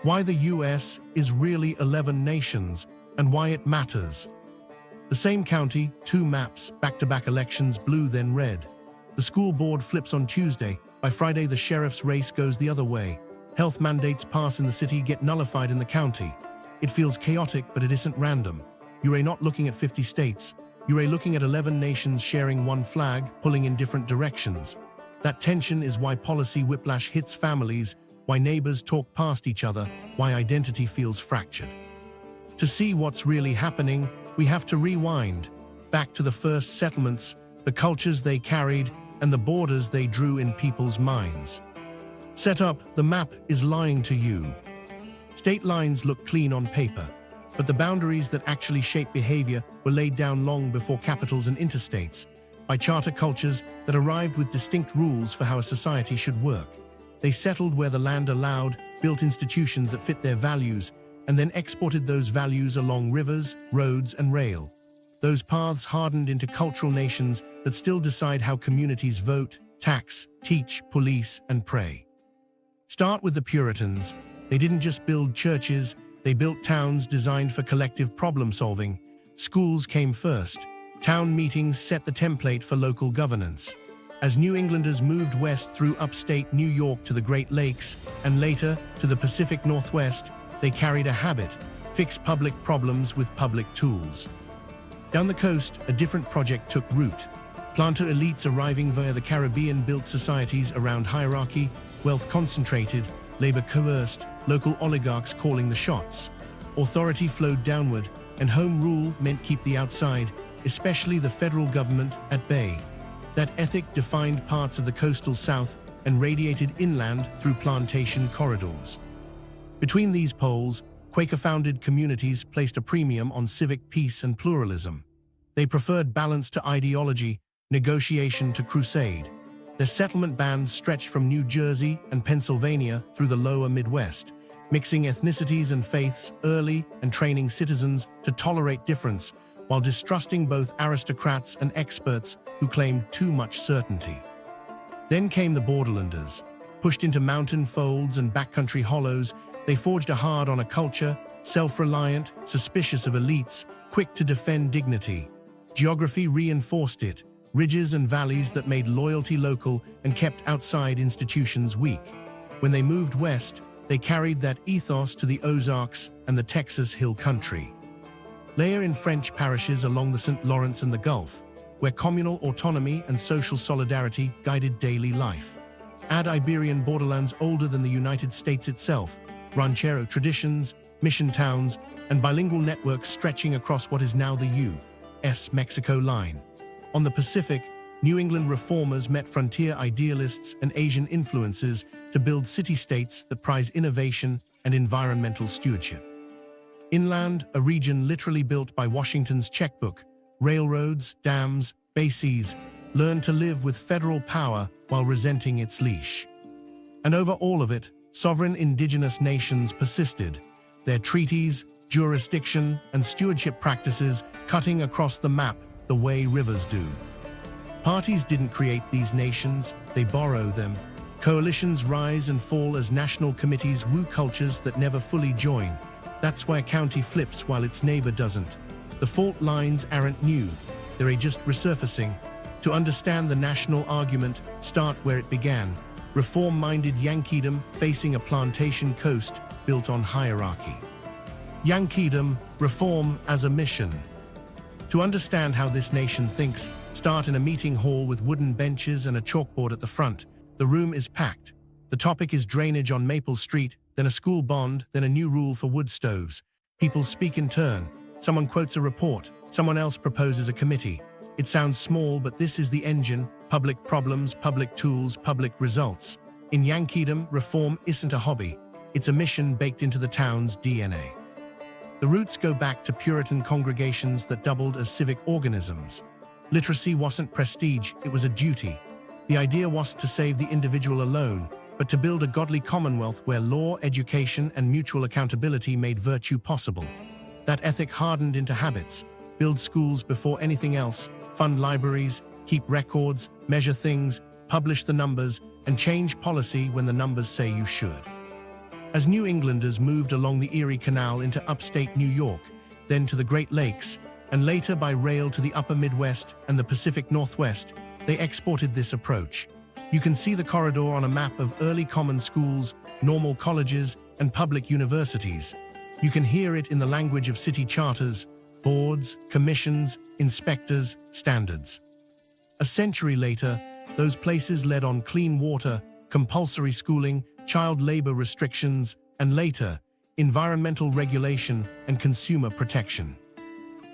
Why the US is really 11 nations and why it matters. The same county, 2 maps, back-to-back elections, blue then red. The school board flips on Tuesday. By Friday, the sheriff's race goes the other way. Health mandates pass in the city, get nullified in the county. It feels chaotic, but it isn't random. You're not looking at 50 states. You're looking at 11 nations sharing one flag, pulling in different directions. That tension is why policy whiplash hits families, why neighbors talk past each other, why identity feels fractured. To see what's really happening, we have to rewind back to the first settlements, the cultures they carried, and the borders they drew in people's minds. Set up, the map is lying to you. State lines look clean on paper, but the boundaries that actually shape behavior were laid down long before capitals and interstates, by charter cultures that arrived with distinct rules for how a society should work. They settled where the land allowed, built institutions that fit their values, and then exported those values along rivers, roads, and rail. Those paths hardened into cultural nations that still decide how communities vote, tax, teach, police, and pray. Start with the Puritans. They didn't just build churches, they built towns designed for collective problem-solving. Schools came first. Town meetings set the template for local governance. As New Englanders moved west through upstate New York to the Great Lakes, and later to the Pacific Northwest, they carried a habit: fix public problems with public tools. Down the coast, a different project took root. Planter elites arriving via the Caribbean built societies around hierarchy, wealth concentrated, labor coerced, local oligarchs calling the shots. Authority flowed downward, and home rule meant keep the outside, especially the federal government, at bay. That ethic defined parts of the coastal South and radiated inland through plantation corridors. Between these poles, Quaker-founded communities placed a premium on civic peace and pluralism. They preferred balance to ideology, negotiation to crusade. Their settlement bands stretched from New Jersey and Pennsylvania through the lower Midwest, mixing ethnicities and faiths early and training citizens to tolerate difference, while distrusting both aristocrats and experts who claimed too much certainty. Then came the Borderlanders. Pushed into mountain folds and backcountry hollows, they forged hard on a culture, self-reliant, suspicious of elites, quick to defend dignity. Geography reinforced it, ridges and valleys that made loyalty local and kept outside institutions weak. When they moved west, they carried that ethos to the Ozarks and the Texas Hill Country. Layer in French parishes along the St. Lawrence and the Gulf, where communal autonomy and social solidarity guided daily life. Add Iberian borderlands older than the United States itself, ranchero traditions, mission towns, and bilingual networks stretching across what is now the U.S.-Mexico line. On the Pacific, New England reformers met frontier idealists and Asian influences to build city-states that prize innovation and environmental stewardship. Inland, a region literally built by Washington's checkbook, railroads, dams, bases, learned to live with federal power while resenting its leash. And over all of it, sovereign indigenous nations persisted, their treaties, jurisdiction, and stewardship practices cutting across the map the way rivers do. Parties didn't create these nations, they borrow them. Coalitions rise and fall as national committees woo cultures that never fully join. That's why a county flips while its neighbor doesn't. The fault lines aren't new, they're just resurfacing. To understand the national argument, start where it began. Reform-minded Yankeedom facing a plantation coast built on hierarchy. Yankeedom, reform as a mission. To understand how this nation thinks, start in a meeting hall with wooden benches and a chalkboard at the front. The room is packed. The topic is drainage on Maple Street, then a school bond, then a new rule for wood stoves. People speak in turn. Someone quotes a report, someone else proposes a committee. It sounds small, but this is the engine: public problems, public tools, public results. In Yankeedom, reform isn't a hobby. It's a mission baked into the town's DNA. The roots go back to Puritan congregations that doubled as civic organisms. Literacy wasn't prestige, it was a duty. The idea wasn't to save the individual alone, but to build a godly commonwealth where law, education, and mutual accountability made virtue possible. That ethic hardened into habits: build schools before anything else, fund libraries, keep records, measure things, publish the numbers, and change policy when the numbers say you should. As New Englanders moved along the Erie Canal into upstate New York, then to the Great Lakes, and later by rail to the upper Midwest and the Pacific Northwest, they exported this approach. You can see the corridor on a map of early common schools, normal colleges, and public universities. You can hear it in the language of city charters, boards, commissions, inspectors, standards. A century later, those places led on clean water, compulsory schooling, child labor restrictions, and later, environmental regulation and consumer protection.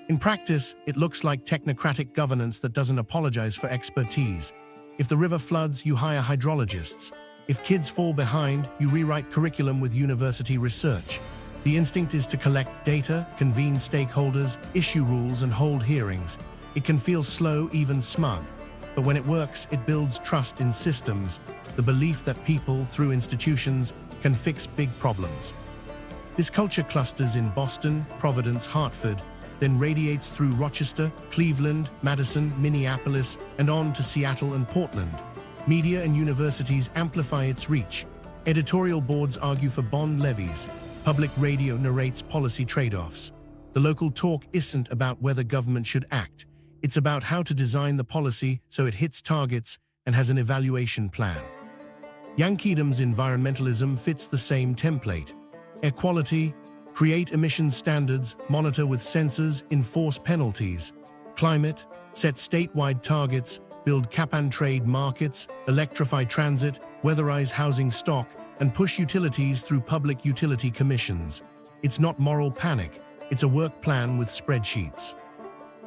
In practice, it looks like technocratic governance that doesn't apologize for expertise. If the river floods, you hire hydrologists. If kids fall behind, you rewrite curriculum with university research. The instinct is to collect data, convene stakeholders, issue rules, and hold hearings. It can feel slow, even smug. But when it works, it builds trust in systems, the belief that people, through institutions, can fix big problems. This culture clusters in Boston, Providence, Hartford, then radiates through Rochester, Cleveland, Madison, Minneapolis, and on to Seattle and Portland. Media and universities amplify its reach. Editorial boards argue for bond levies. Public radio narrates policy trade-offs. The local talk isn't about whether government should act. It's about how to design the policy so it hits targets and has an evaluation plan. Yankeedom's environmentalism fits the same template. Air quality, create emissions standards, monitor with sensors, enforce penalties. Climate, set statewide targets, build cap-and-trade markets, electrify transit, weatherize housing stock, and push utilities through public utility commissions. It's not moral panic, it's a work plan with spreadsheets.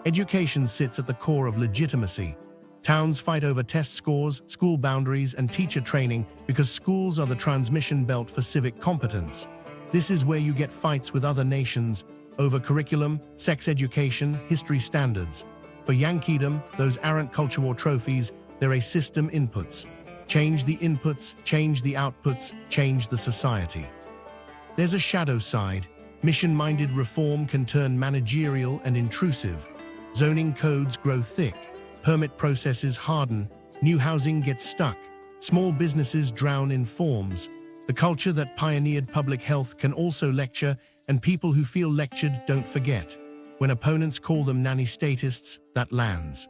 Education sits at the core of legitimacy. Towns fight over test scores, school boundaries, and teacher training because schools are the transmission belt for civic competence. This is where you get fights with other nations over curriculum, sex education, history standards. For Yankeedom, those aren't culture war trophies, they're a system inputs. Change the inputs, change the outputs, change the society. There's a shadow side. Mission-minded reform can turn managerial and intrusive. Zoning codes grow thick. Permit processes harden. New housing gets stuck. Small businesses drown in forms. The culture that pioneered public health can also lecture, and people who feel lectured don't forget. When opponents call them nanny statists, that lands.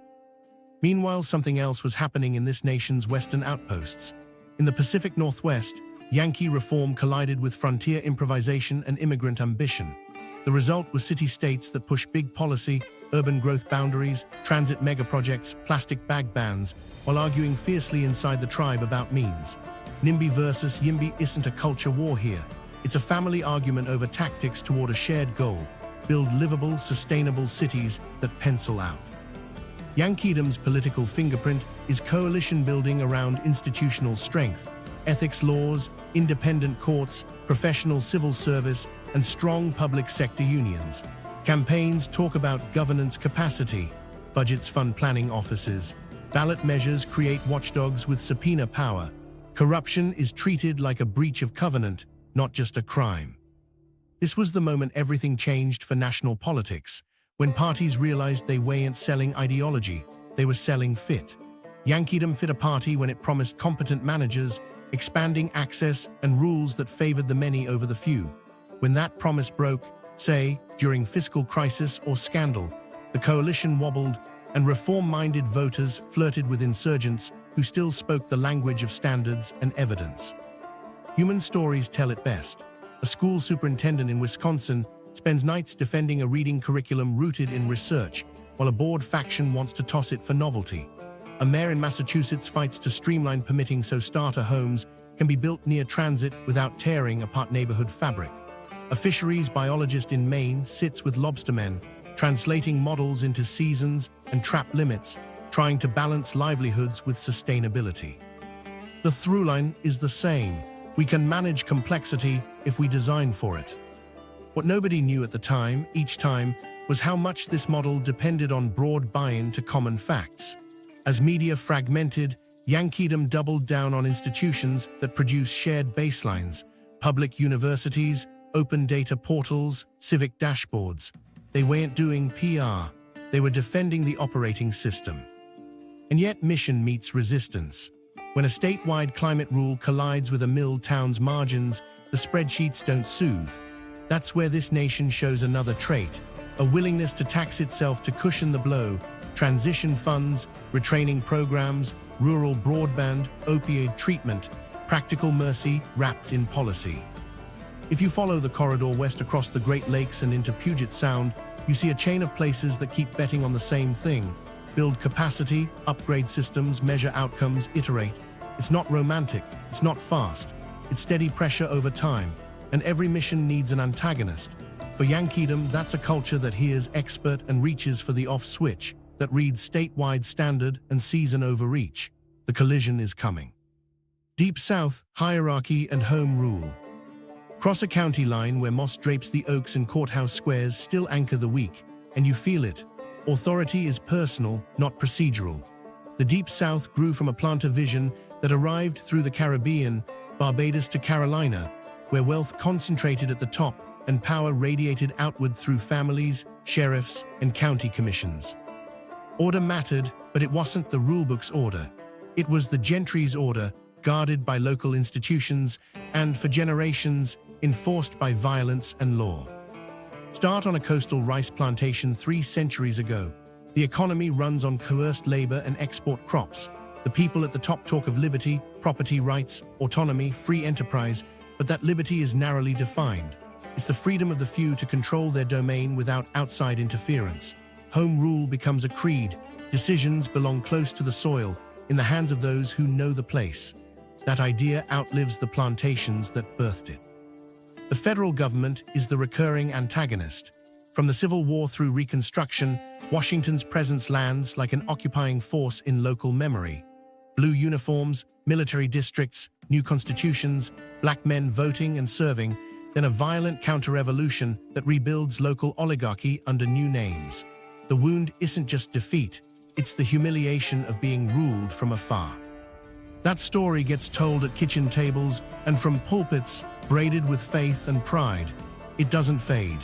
Meanwhile, something else was happening in this nation's western outposts. In the Pacific Northwest, Yankee reform collided with frontier improvisation and immigrant ambition. The result was city-states that push big policy, urban growth boundaries, transit megaprojects, plastic bag bans, while arguing fiercely inside the tribe about means. NIMBY versus YIMBY isn't a culture war here. It's a family argument over tactics toward a shared goal: build livable, sustainable cities that pencil out. Yankeedom's political fingerprint is coalition building around institutional strength, ethics laws, independent courts, professional civil service, and strong public sector unions. Campaigns talk about governance capacity, budgets fund planning offices, ballot measures create watchdogs with subpoena power. Corruption is treated like a breach of covenant, not just a crime. This was the moment everything changed for national politics, when parties realized they weren't selling ideology, they were selling fit. Yankeedom fit a party when it promised competent managers, expanding access, and rules that favored the many over the few. When that promise broke, say, during fiscal crisis or scandal, the coalition wobbled, and reform-minded voters flirted with insurgents who still spoke the language of standards and evidence. Human stories tell it best. A school superintendent in Wisconsin spends nights defending a reading curriculum rooted in research, while a board faction wants to toss it for novelty. A mayor in Massachusetts fights to streamline permitting so starter homes can be built near transit without tearing apart neighborhood fabric. A fisheries biologist in Maine sits with lobstermen, translating models into seasons and trap limits, trying to balance livelihoods with sustainability. The throughline is the same. We can manage complexity if we design for it. What nobody knew at the time, each time, was how much this model depended on broad buy-in to common facts. As media fragmented, Yankeedom doubled down on institutions that produce shared baselines, public universities, open data portals, civic dashboards. They weren't doing PR, they were defending the operating system. And yet mission meets resistance. When a statewide climate rule collides with a mill town's margins, the spreadsheets don't soothe. That's where this nation shows another trait, a willingness to tax itself to cushion the blow, transition funds, retraining programs, rural broadband, opioid treatment, practical mercy wrapped in policy. If you follow the corridor west across the Great Lakes and into Puget Sound, you see a chain of places that keep betting on the same thing. Build capacity, upgrade systems, measure outcomes, iterate. It's not romantic, it's not fast. It's steady pressure over time, and every mission needs an antagonist. For Yankeedom, that's a culture that hears expert and reaches for the off switch, that reads statewide standard and sees an overreach. The collision is coming. Deep South, hierarchy and home rule. Cross a county line where moss drapes the oaks and courthouse squares still anchor the weak, and you feel it. Authority is personal, not procedural. The Deep South grew from a planter vision that arrived through the Caribbean, Barbados to Carolina, where wealth concentrated at the top and power radiated outward through families, sheriffs, and county commissions. Order mattered, but it wasn't the rulebook's order. It was the Gentry's order, guarded by local institutions and, for generations, enforced by violence and law. Start on a coastal rice plantation 3 centuries ago. The economy runs on coerced labor and export crops. The people at the top talk of liberty, property rights, autonomy, free enterprise, but that liberty is narrowly defined. It's the freedom of the few to control their domain without outside interference. Home rule becomes a creed. Decisions belong close to the soil, in the hands of those who know the place. That idea outlives the plantations that birthed it. The federal government is the recurring antagonist. From the Civil War through Reconstruction, Washington's presence lands like an occupying force in local memory. Blue uniforms, military districts, new constitutions, black men voting and serving, then a violent counter-revolution that rebuilds local oligarchy under new names. The wound isn't just defeat, it's the humiliation of being ruled from afar. That story gets told at kitchen tables and from pulpits braided with faith and pride. It doesn't fade.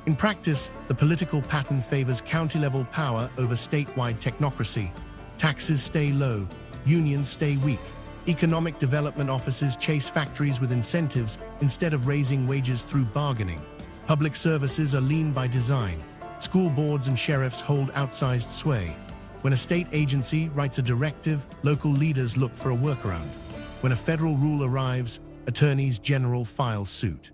In practice, the political pattern favors county-level power over statewide technocracy. Taxes stay low, unions stay weak. Economic development offices chase factories with incentives instead of raising wages through bargaining. Public services are lean by design. School boards and sheriffs hold outsized sway. When a state agency writes a directive, local leaders look for a workaround. When a federal rule arrives, attorneys general file suit.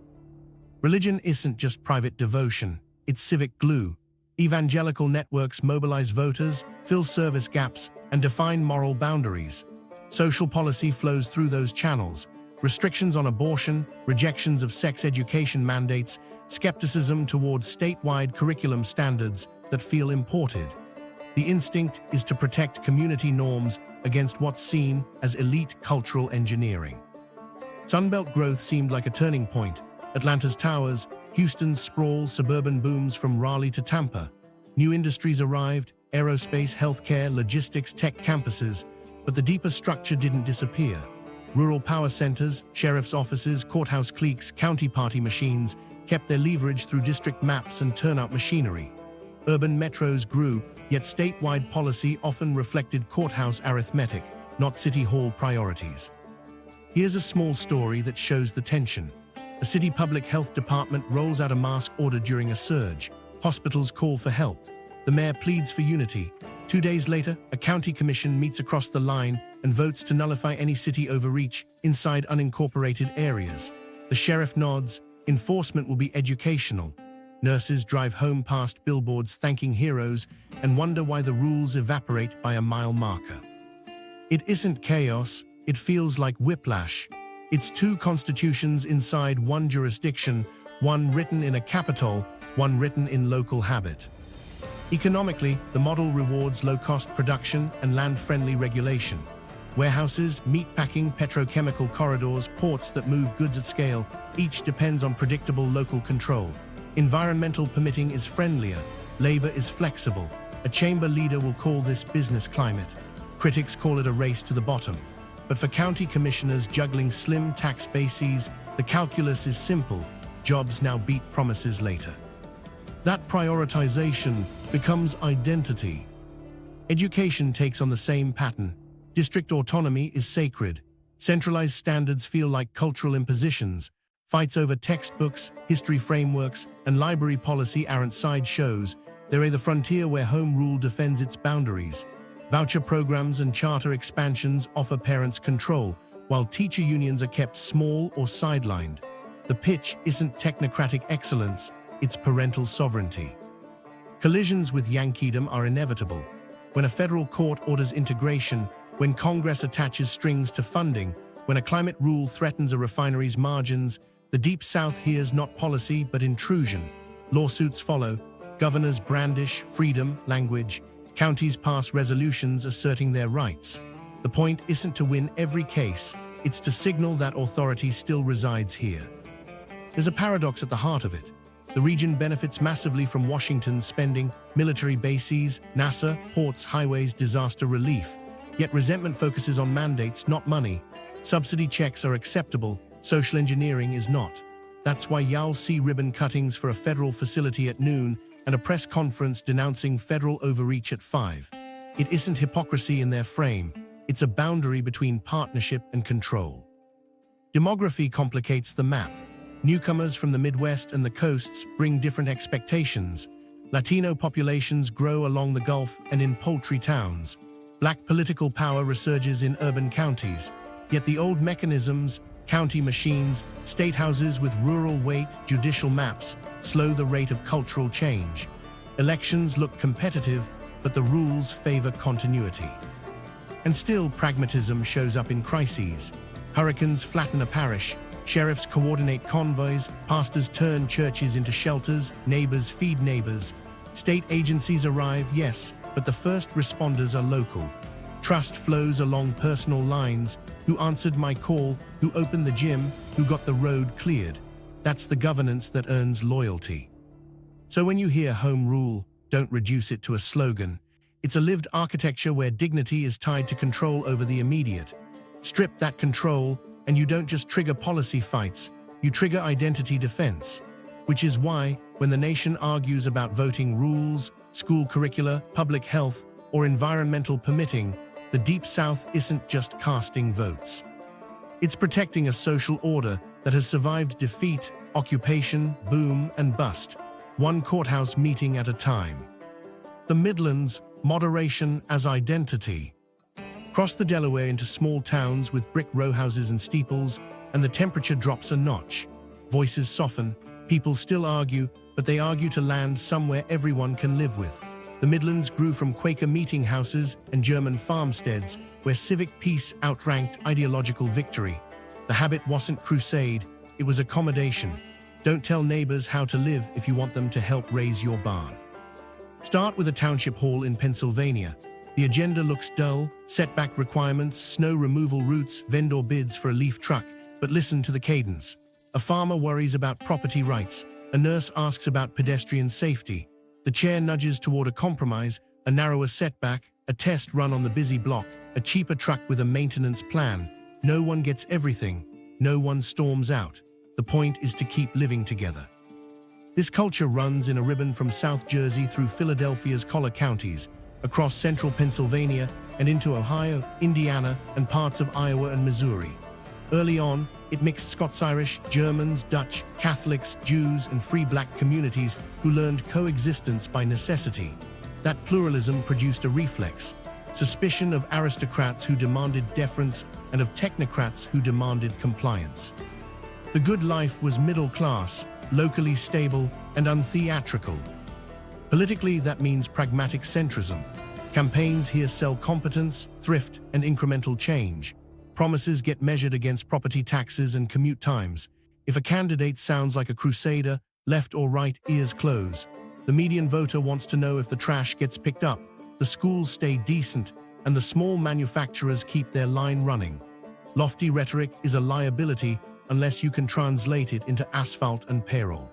Religion isn't just private devotion, it's civic glue. Evangelical networks mobilize voters, fill service gaps, and define moral boundaries. Social policy flows through those channels. Restrictions on abortion, rejections of sex education mandates, skepticism towards statewide curriculum standards that feel imported. The instinct is to protect community norms against what's seen as elite cultural engineering. Sunbelt growth seemed like a turning point. Atlanta's towers, Houston's sprawl, suburban booms from Raleigh to Tampa. New industries arrived, aerospace, healthcare, logistics, tech campuses, but the deeper structure didn't disappear. Rural power centers, sheriff's offices, courthouse cliques, county party machines kept their leverage through district maps and turnout machinery. Urban metros grew, yet statewide policy often reflected courthouse arithmetic, not city hall priorities. Here's a small story that shows the tension. A city public health department rolls out a mask order during a surge. Hospitals call for help. The mayor pleads for unity. 2 days later, a county commission meets across the line and votes to nullify any city overreach inside unincorporated areas. The sheriff nods. Enforcement will be educational. Nurses drive home past billboards thanking heroes and wonder why the rules evaporate by a mile marker. It isn't chaos, it feels like whiplash. It's 2 constitutions inside one jurisdiction, one written in a capital, one written in local habit. Economically, the model rewards low-cost production and land-friendly regulation. Warehouses, meatpacking, petrochemical corridors, ports that move goods at scale, each depends on predictable local control. Environmental permitting is friendlier, labor is flexible. A chamber leader will call this business climate. Critics call it a race to the bottom. But for county commissioners juggling slim tax bases, the calculus is simple. Jobs now beat promises later. That prioritization becomes identity. Education takes on the same pattern. District autonomy is sacred. Centralized standards feel like cultural impositions. Fights over textbooks, history frameworks, and library policy aren't side shows. They're the frontier where home rule defends its boundaries. Voucher programs and charter expansions offer parents control, while teacher unions are kept small or sidelined. The pitch isn't technocratic excellence, it's parental sovereignty. Collisions with Yankeedom are inevitable. When a federal court orders integration, when Congress attaches strings to funding, when a climate rule threatens a refinery's margins, the Deep South hears not policy but intrusion. Lawsuits follow, governors brandish freedom language, counties pass resolutions asserting their rights. The point isn't to win every case, it's to signal that authority still resides here. There's a paradox at the heart of it. The region benefits massively from Washington's spending, military bases, NASA, ports, highways, disaster relief. Yet resentment focuses on mandates, not money. Subsidy checks are acceptable, social engineering is not. That's why you'll see ribbon cuttings for a federal facility at noon and a press conference denouncing federal overreach at 5. It isn't hypocrisy in their frame, it's a boundary between partnership and control. Demography complicates the map. Newcomers from the Midwest and the coasts bring different expectations. Latino populations grow along the Gulf and in poultry towns. Black political power resurges in urban counties. Yet the old mechanisms, county machines, state houses with rural weight, judicial maps, slow the rate of cultural change. Elections look competitive, but the rules favor continuity. And still, pragmatism shows up in crises. Hurricanes flatten a parish, sheriffs coordinate convoys, pastors turn churches into shelters, neighbors feed neighbors. State agencies arrive, yes, but the first responders are local. Trust flows along personal lines. Who answered my call? Who opened the gym? Who got the road cleared? That's the governance that earns loyalty. So when you hear home rule, don't reduce it to a slogan. It's a lived architecture where dignity is tied to control over the immediate. Strip that control, and you don't just trigger policy fights, you trigger identity defense. Which is why, when the nation argues about voting rules, school curricula, public health, or environmental permitting, the Deep South isn't just casting votes. It's protecting a social order that has survived defeat, occupation, boom, and bust, one courthouse meeting at a time. The Midlands, moderation as identity. Cross the Delaware into small towns with brick rowhouses and steeples, and the temperature drops a notch. Voices soften, people still argue, but they argue to land somewhere everyone can live with. The Midlands grew from Quaker meeting houses and German farmsteads, where civic peace outranked ideological victory. The habit wasn't crusade, it was accommodation. Don't tell neighbors how to live if you want them to help raise your barn. Start with a township hall in Pennsylvania. The agenda looks dull, setback requirements, snow removal routes, vendor bids for a leaf truck, but listen to the cadence. A farmer worries about property rights. A nurse asks about pedestrian safety. The chair nudges toward a compromise, a narrower setback, a test run on the busy block, a cheaper truck with a maintenance plan. No one gets everything. No one storms out. The point is to keep living together. This culture runs in a ribbon from South Jersey through Philadelphia's collar counties, across central Pennsylvania and into Ohio, Indiana, and parts of Iowa and Missouri. Early on, it mixed Scots-Irish, Germans, Dutch, Catholics, Jews, and free black communities who learned coexistence by necessity. That pluralism produced a reflex, suspicion of aristocrats who demanded deference and of technocrats who demanded compliance. The good life was middle class, locally stable, and untheatrical. Politically, that means pragmatic centrism. Campaigns here sell competence, thrift, and incremental change. Promises get measured against property taxes and commute times. If a candidate sounds like a crusader, left or right, ears close. The median voter wants to know if the trash gets picked up, the schools stay decent, and the small manufacturers keep their line running. Lofty rhetoric is a liability unless you can translate it into asphalt and payroll.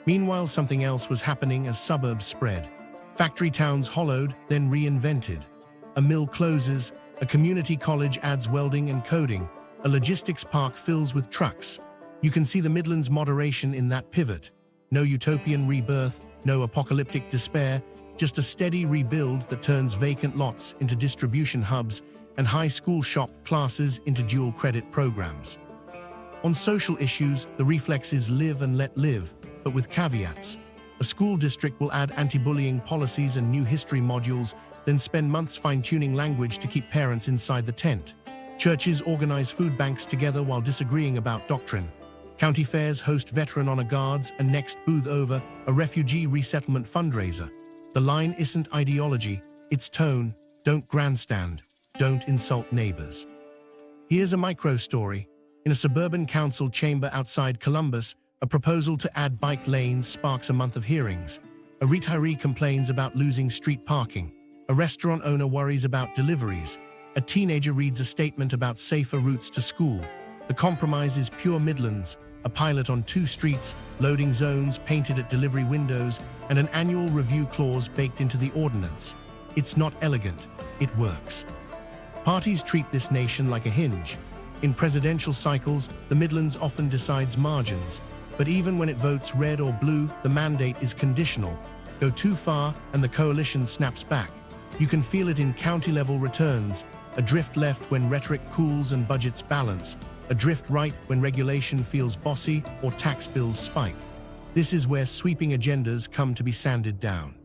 Meanwhile, something else was happening as suburbs spread. Factory towns hollowed, then reinvented. A mill closes, a community college adds welding and coding, a logistics park fills with trucks. You can see the Midlands' moderation in that pivot. No utopian rebirth, no apocalyptic despair, just a steady rebuild that turns vacant lots into distribution hubs and high school shop classes into dual credit programs. On social issues, the reflex is live and let live, but with caveats. A school district will add anti-bullying policies and new history modules, then spend months fine-tuning language to keep parents inside the tent. Churches organize food banks together while disagreeing about doctrine. County fairs host veteran honor guards and next booth over a refugee resettlement fundraiser. The line isn't ideology, it's tone. Don't grandstand. Don't insult neighbors. Here's a micro story. In a suburban council chamber outside Columbus, a proposal to add bike lanes sparks a month of hearings. A retiree complains about losing street parking. A restaurant owner worries about deliveries. A teenager reads a statement about safer routes to school. The compromise is pure Midlands, a pilot on 2 streets, loading zones painted at delivery windows, and an annual review clause baked into the ordinance. It's not elegant, it works. Parties treat this nation like a hinge. In presidential cycles, the Midlands often decides margins, but even when it votes red or blue, the mandate is conditional. Go too far and the coalition snaps back. You can feel it in county-level returns, a drift left when rhetoric cools and budgets balance, a drift right when regulation feels bossy or tax bills spike. This is where sweeping agendas come to be sanded down.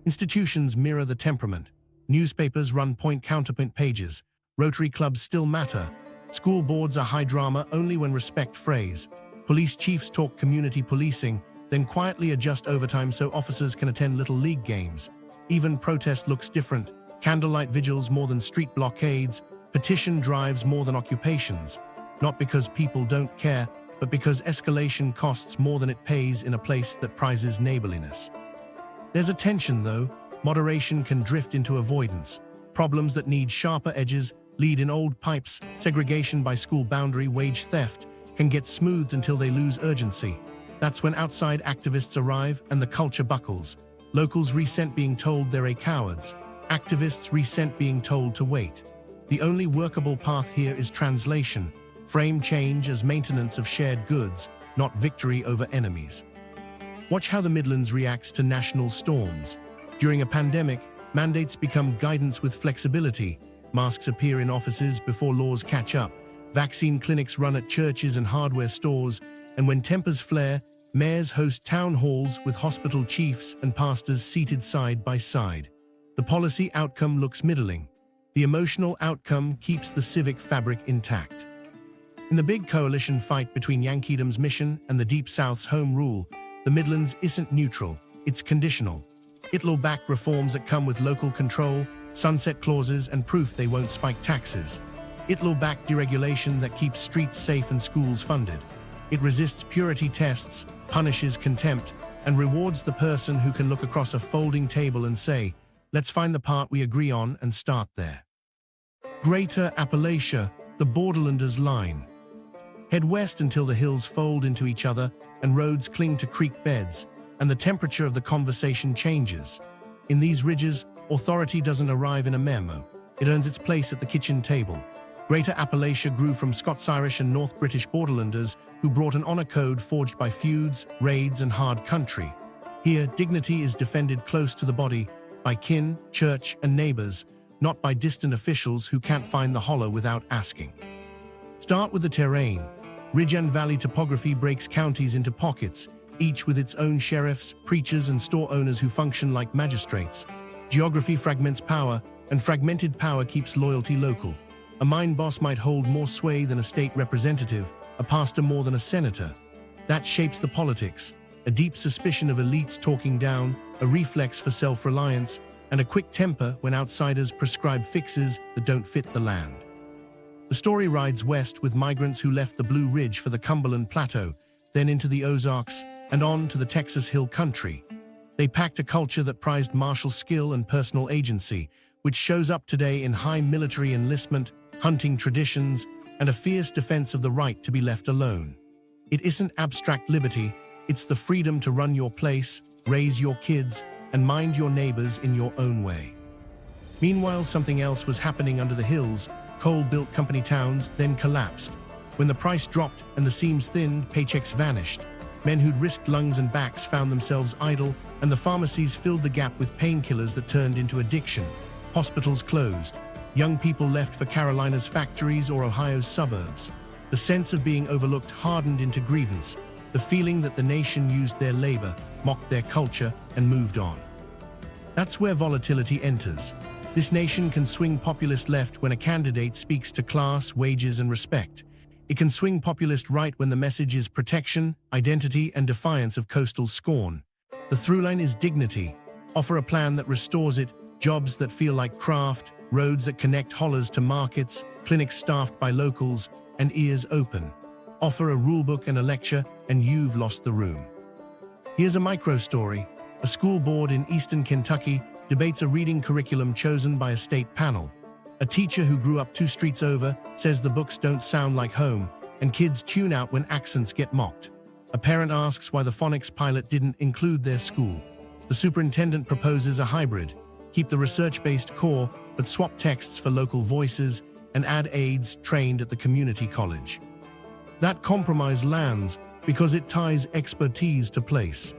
Institutions mirror the temperament. Newspapers run point-counterpoint pages. Rotary clubs still matter. School boards are high drama only when respect phrase. Police chiefs talk community policing, then quietly adjust overtime so officers can attend little league games. Even protest looks different. Candlelight vigils more than street blockades. Petition drives more than occupations. Not because people don't care, but because escalation costs more than it pays in a place that prizes neighborliness. There's a tension, though. Moderation can drift into avoidance. Problems that need sharper edges lead in old pipes. Segregation by school boundary, wage theft, can get smoothed until they lose urgency. That's when outside activists arrive and the culture buckles. Locals resent being told they're cowards. Activists resent being told to wait. The only workable path here is translation. Frame change as maintenance of shared goods, not victory over enemies. Watch how the Midlands reacts to national storms. During a pandemic, mandates become guidance with flexibility. Masks appear in offices before laws catch up. Vaccine clinics run at churches and hardware stores. And when tempers flare, mayors host town halls with hospital chiefs and pastors seated side by side. The policy outcome looks middling. The emotional outcome keeps the civic fabric intact. In the big coalition fight between Yankeedom's mission and the Deep South's home rule, the Midlands isn't neutral, it's conditional. It'll back reforms that come with local control, sunset clauses, and proof they won't spike taxes. It'll back deregulation that keeps streets safe and schools funded. It resists purity tests, punishes contempt, and rewards the person who can look across a folding table and say, let's find the part we agree on and start there. Greater Appalachia, the Borderlanders line. Head west until the hills fold into each other and roads cling to creek beds, and the temperature of the conversation changes. In these ridges, authority doesn't arrive in a memo. It earns its place at the kitchen table. Greater Appalachia grew from Scots-Irish and North British Borderlanders who brought an honor code forged by feuds, raids, and hard country. Here, dignity is defended close to the body by kin, church, and neighbors, not by distant officials who can't find the hollow without asking. Start with the terrain. Ridge and valley topography breaks counties into pockets, each with its own sheriffs, preachers, and store owners who function like magistrates. Geography fragments power, and fragmented power keeps loyalty local. A mine boss might hold more sway than a state representative, a pastor more than a senator. That shapes the politics, a deep suspicion of elites talking down, a reflex for self-reliance, and a quick temper when outsiders prescribe fixes that don't fit the land. The story rides west with migrants who left the Blue Ridge for the Cumberland Plateau, then into the Ozarks, and on to the Texas Hill Country. They packed a culture that prized martial skill and personal agency, which shows up today in high military enlistment, hunting traditions, and a fierce defense of the right to be left alone. It isn't abstract liberty, it's the freedom to run your place, raise your kids, and mind your neighbors in your own way. Meanwhile, something else was happening under the hills. Coal-built company towns then collapsed. When the price dropped and the seams thinned, paychecks vanished. Men who'd risked lungs and backs found themselves idle, and the pharmacies filled the gap with painkillers that turned into addiction. Hospitals closed. Young people left for Carolina's factories or Ohio's suburbs. The sense of being overlooked hardened into grievance, the feeling that the nation used their labor, mocked their culture, and moved on. That's where volatility enters. This nation can swing populist left when a candidate speaks to class, wages, and respect. It can swing populist right when the message is protection, identity, and defiance of coastal scorn. The throughline is dignity. Offer a plan that restores it, jobs that feel like craft, roads that connect hollers to markets, clinics staffed by locals, and ears open. Offer a rulebook and a lecture, and you've lost the room. Here's a micro story. A school board in eastern Kentucky debates a reading curriculum chosen by a state panel. A teacher who grew up 2 streets over says the books don't sound like home, and kids tune out when accents get mocked. A parent asks why the phonics pilot didn't include their school. The superintendent proposes a hybrid. Keep the research-based core, but swap texts for local voices and add aides trained at the community college. That compromise lands because it ties expertise to place.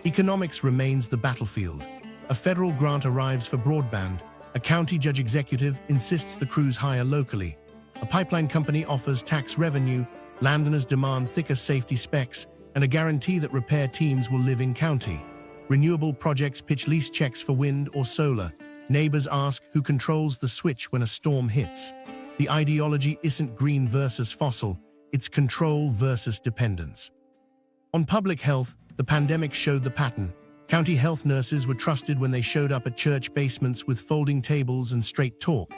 Economics remains the battlefield. A federal grant arrives for broadband. A county judge executive insists the crews hire locally. A pipeline company offers tax revenue. Landowners demand thicker safety specs and a guarantee that repair teams will live in county. Renewable projects pitch lease checks for wind or solar. Neighbors ask who controls the switch when a storm hits. The ideology isn't green versus fossil, it's control versus dependence. On public health, the pandemic showed the pattern. County health nurses were trusted when they showed up at church basements with folding tables and straight talk.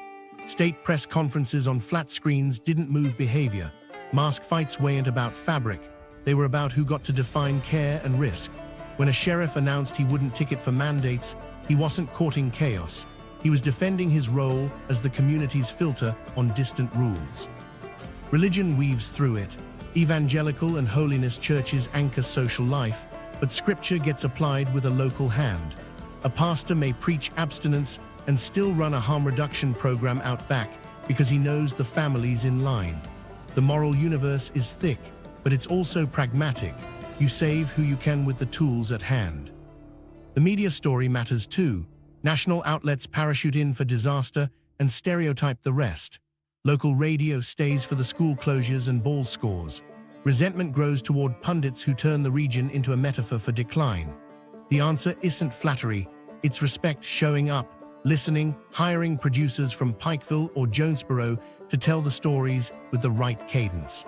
State press conferences on flat screens didn't move behavior. Mask fights weren't about fabric. They were about who got to define care and risk. When a sheriff announced he wouldn't ticket for mandates, he wasn't courting chaos. He was defending his role as the community's filter on distant rules. Religion weaves through it. Evangelical and holiness churches anchor social life, but scripture gets applied with a local hand. A pastor may preach abstinence and still run a harm reduction program out back because he knows the family's in line. The moral universe is thick, but it's also pragmatic. You save who you can with the tools at hand. The media story matters too. National outlets parachute in for disaster and stereotype the rest. Local radio stays for the school closures and ball scores. Resentment grows toward pundits who turn the region into a metaphor for decline. The answer isn't flattery, it's respect showing up, listening, hiring producers from Pikeville or Jonesboro to tell the stories with the right cadence.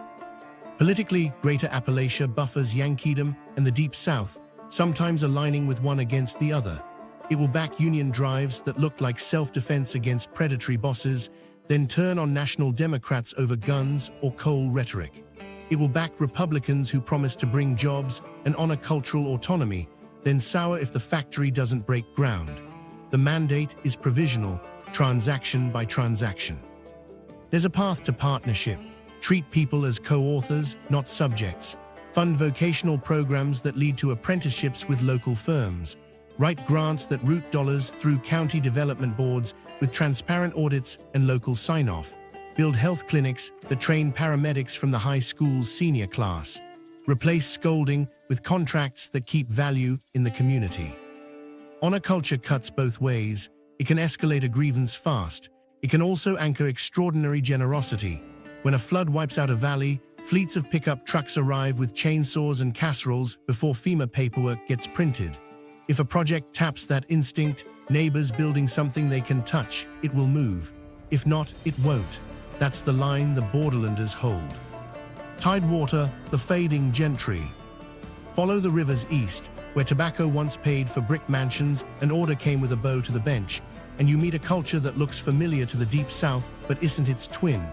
Politically, Greater Appalachia buffers Yankeedom and the Deep South, sometimes aligning with one against the other. It will back union drives that look like self-defense against predatory bosses, then turn on national Democrats over guns or coal rhetoric. It will back Republicans who promise to bring jobs and honor cultural autonomy, then sour if the factory doesn't break ground. The mandate is provisional, transaction by transaction. There's a path to partnership. Treat people as co-authors, not subjects. Fund vocational programs that lead to apprenticeships with local firms. Write grants that route dollars through county development boards with transparent audits and local sign-off. Build health clinics that train paramedics from the high school's senior class. Replace scolding with contracts that keep value in the community. Honor culture cuts both ways. It can escalate a grievance fast. It can also anchor extraordinary generosity. When a flood wipes out a valley, fleets of pickup trucks arrive with chainsaws and casseroles before FEMA paperwork gets printed. If a project taps that instinct, neighbors building something they can touch, it will move. If not, it won't. That's the line the Borderlanders hold. Tidewater, the fading Gentry. Follow the rivers east, where tobacco once paid for brick mansions and order came with a bow to the bench, and you meet a culture that looks familiar to the Deep South but isn't its twin.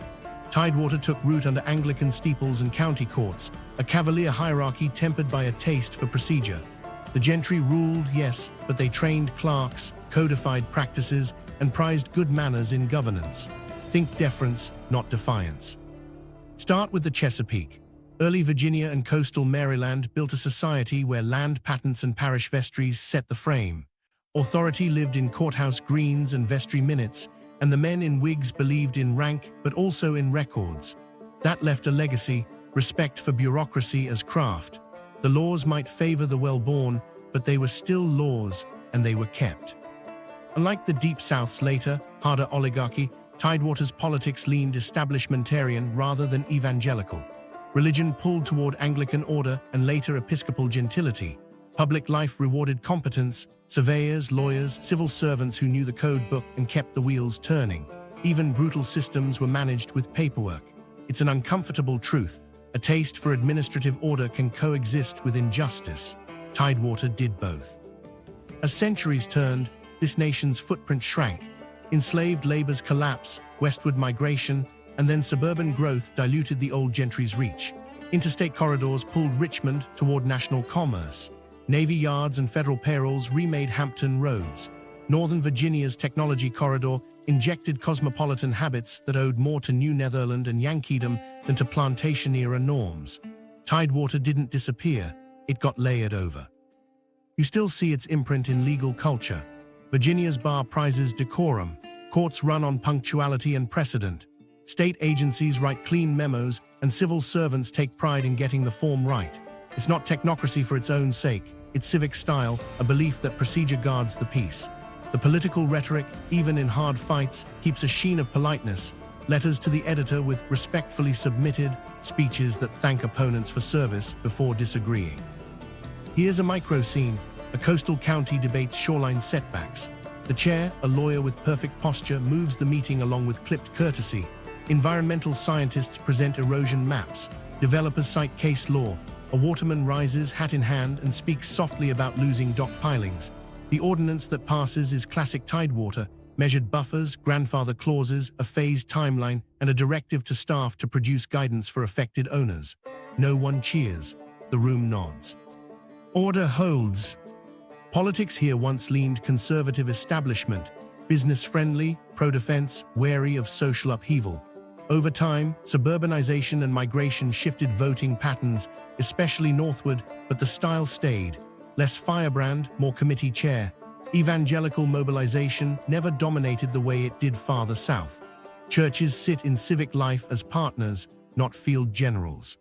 Tidewater took root under Anglican steeples and county courts, a cavalier hierarchy tempered by a taste for procedure. The Gentry ruled, yes, but they trained clerks, codified practices, and prized good manners in governance. Think deference, not defiance. Start with the Chesapeake. Early Virginia and coastal Maryland built a society where land patents and parish vestries set the frame. Authority lived in courthouse greens and vestry minutes, and the men in wigs believed in rank but also in records. That left a legacy, respect for bureaucracy as craft. The laws might favor the well-born, but they were still laws, and they were kept. Unlike the Deep South's later, harder oligarchy, Tidewater's politics leaned establishmentarian rather than evangelical. Religion pulled toward Anglican order and later Episcopal gentility. Public life rewarded competence, surveyors, lawyers, civil servants who knew the code book and kept the wheels turning. Even brutal systems were managed with paperwork. It's an uncomfortable truth. A taste for administrative order can coexist with injustice. Tidewater did both. As centuries turned, this nation's footprint shrank. Enslaved labor's collapse, westward migration, and then suburban growth diluted the old gentry's reach. Interstate corridors pulled Richmond toward national commerce. Navy yards and federal payrolls remade Hampton roads. Northern Virginia's technology corridor injected cosmopolitan habits that owed more to New Netherland and Yankeedom than to plantation-era norms. Tidewater didn't disappear, it got layered over. You still see its imprint in legal culture. Virginia's bar prizes decorum, courts run on punctuality and precedent. State agencies write clean memos, and civil servants take pride in getting the form right. It's not technocracy for its own sake, it's civic style, a belief that procedure guards the peace. The political rhetoric, even in hard fights, keeps a sheen of politeness. Letters to the editor with respectfully submitted, speeches that thank opponents for service before disagreeing. Here's a micro scene. A coastal county debates shoreline setbacks. The chair, a lawyer with perfect posture, moves the meeting along with clipped courtesy. Environmental scientists present erosion maps. Developers cite case law. A waterman rises, hat in hand, and speaks softly about losing dock pilings. The ordinance that passes is classic Tidewater: measured buffers, grandfather clauses, a phased timeline, and a directive to staff to produce guidance for affected owners. No one cheers. The room nods. Order holds. Politics here once leaned conservative establishment, business-friendly, pro-defense, wary of social upheaval. Over time, suburbanization and migration shifted voting patterns, especially northward, but the style stayed. Less firebrand, more committee chair. Evangelical mobilization never dominated the way it did farther south. Churches sit in civic life as partners, not field generals.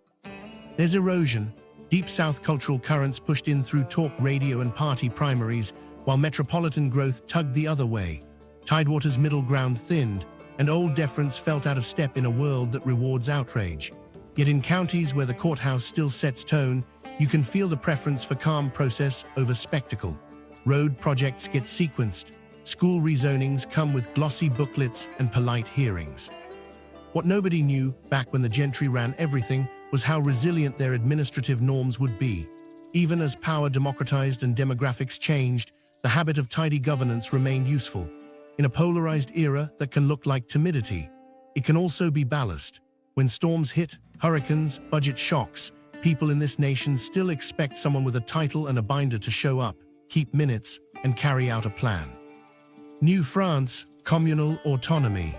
There's erosion. Deep South cultural currents pushed in through talk radio and party primaries, while metropolitan growth tugged the other way. Tidewater's middle ground thinned, and old deference felt out of step in a world that rewards outrage. Yet in counties where the courthouse still sets tone, you can feel the preference for calm process over spectacle. Road projects get sequenced. School rezonings come with glossy booklets and polite hearings. What nobody knew, back when the Gentry ran everything, was how resilient their administrative norms would be. Even as power democratized and demographics changed, the habit of tidy governance remained useful. In a polarized era that can look like timidity, it can also be ballast. When storms hit, hurricanes, budget shocks, people in this nation still expect someone with a title and a binder to show up, keep minutes, and carry out a plan. New France, communal autonomy.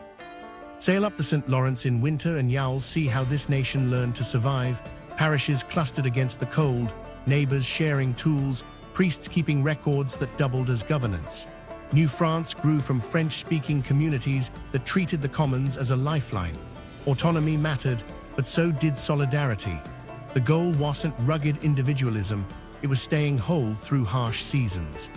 Sail up the St. Lawrence in winter and you'll see how this nation learned to survive. Parishes clustered against the cold, neighbors sharing tools, priests keeping records that doubled as governance. New France grew from French-speaking communities that treated the commons as a lifeline. Autonomy mattered, but so did solidarity. The goal wasn't rugged individualism, it was staying whole through harsh seasons.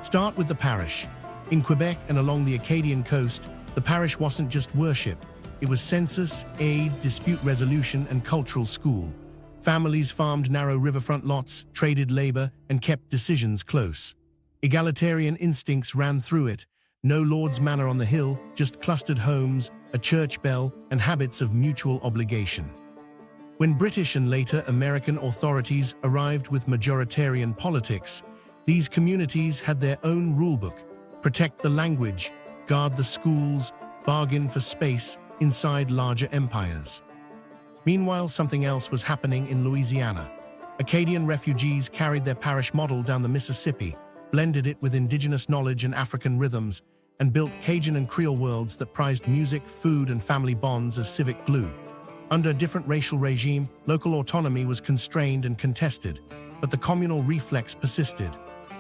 Start with the parish. In Quebec and along the Acadian coast, the parish wasn't just worship. It was census, aid, dispute resolution, and cultural school. Families farmed narrow riverfront lots, traded labor, and kept decisions close. Egalitarian instincts ran through it. No lord's manor on the hill, just clustered homes, a church bell, and habits of mutual obligation. When British and later American authorities arrived with majoritarian politics, these communities had their own rulebook: protect the language, guard the schools, bargain for space inside larger empires. Meanwhile, something else was happening in Louisiana. Acadian refugees carried their parish model down the Mississippi, blended it with indigenous knowledge and African rhythms, and built Cajun and Creole worlds that prized music, food, and family bonds as civic glue. Under a different racial regime, local autonomy was constrained and contested, but the communal reflex persisted.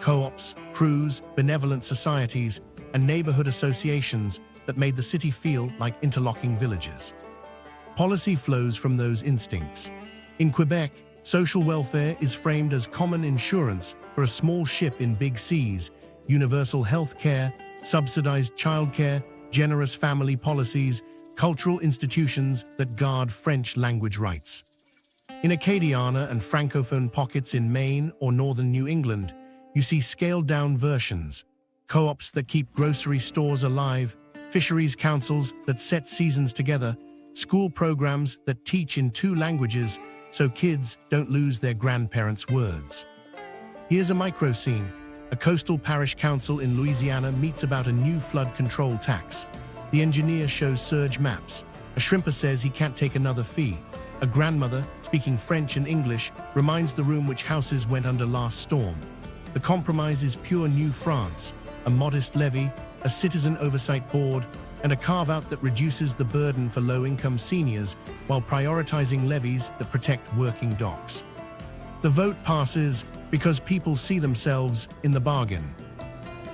Co-ops, crews, benevolent societies, and neighborhood associations that made the city feel like interlocking villages. Policy flows from those instincts. In Quebec, social welfare is framed as common insurance for a small ship in big seas, universal health care, subsidized childcare, generous family policies, cultural institutions that guard French language rights. In Acadiana and Francophone pockets in Maine or northern New England, you see scaled-down versions, co-ops that keep grocery stores alive, fisheries councils that set seasons together, school programs that teach in 2 languages so kids don't lose their grandparents' words. Here's a micro-scene. A coastal parish council in Louisiana meets about a new flood control tax. The engineer shows surge maps. A shrimper says he can't take another fee. A grandmother, speaking French and English, reminds the room which houses went under last storm. The compromise is pure New France, a modest levy, a citizen oversight board, and a carve-out that reduces the burden for low-income seniors while prioritizing levies that protect working docs. The vote passes because people see themselves in the bargain.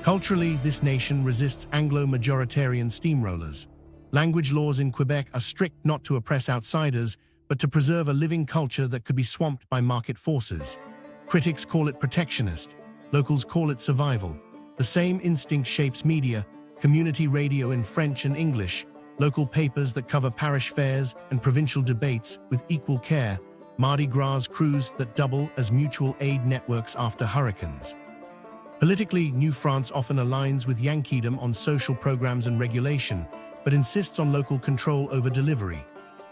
Culturally, this nation resists Anglo-majoritarian steamrollers. Language laws in Quebec are strict not to oppress outsiders, but to preserve a living culture that could be swamped by market forces. Critics call it protectionist, locals call it survival. The same instinct shapes media, community radio in French and English, local papers that cover parish fairs and provincial debates with equal care, Mardi Gras crews that double as mutual aid networks after hurricanes. Politically, New France often aligns with Yankeedom on social programs and regulation, but insists on local control over delivery.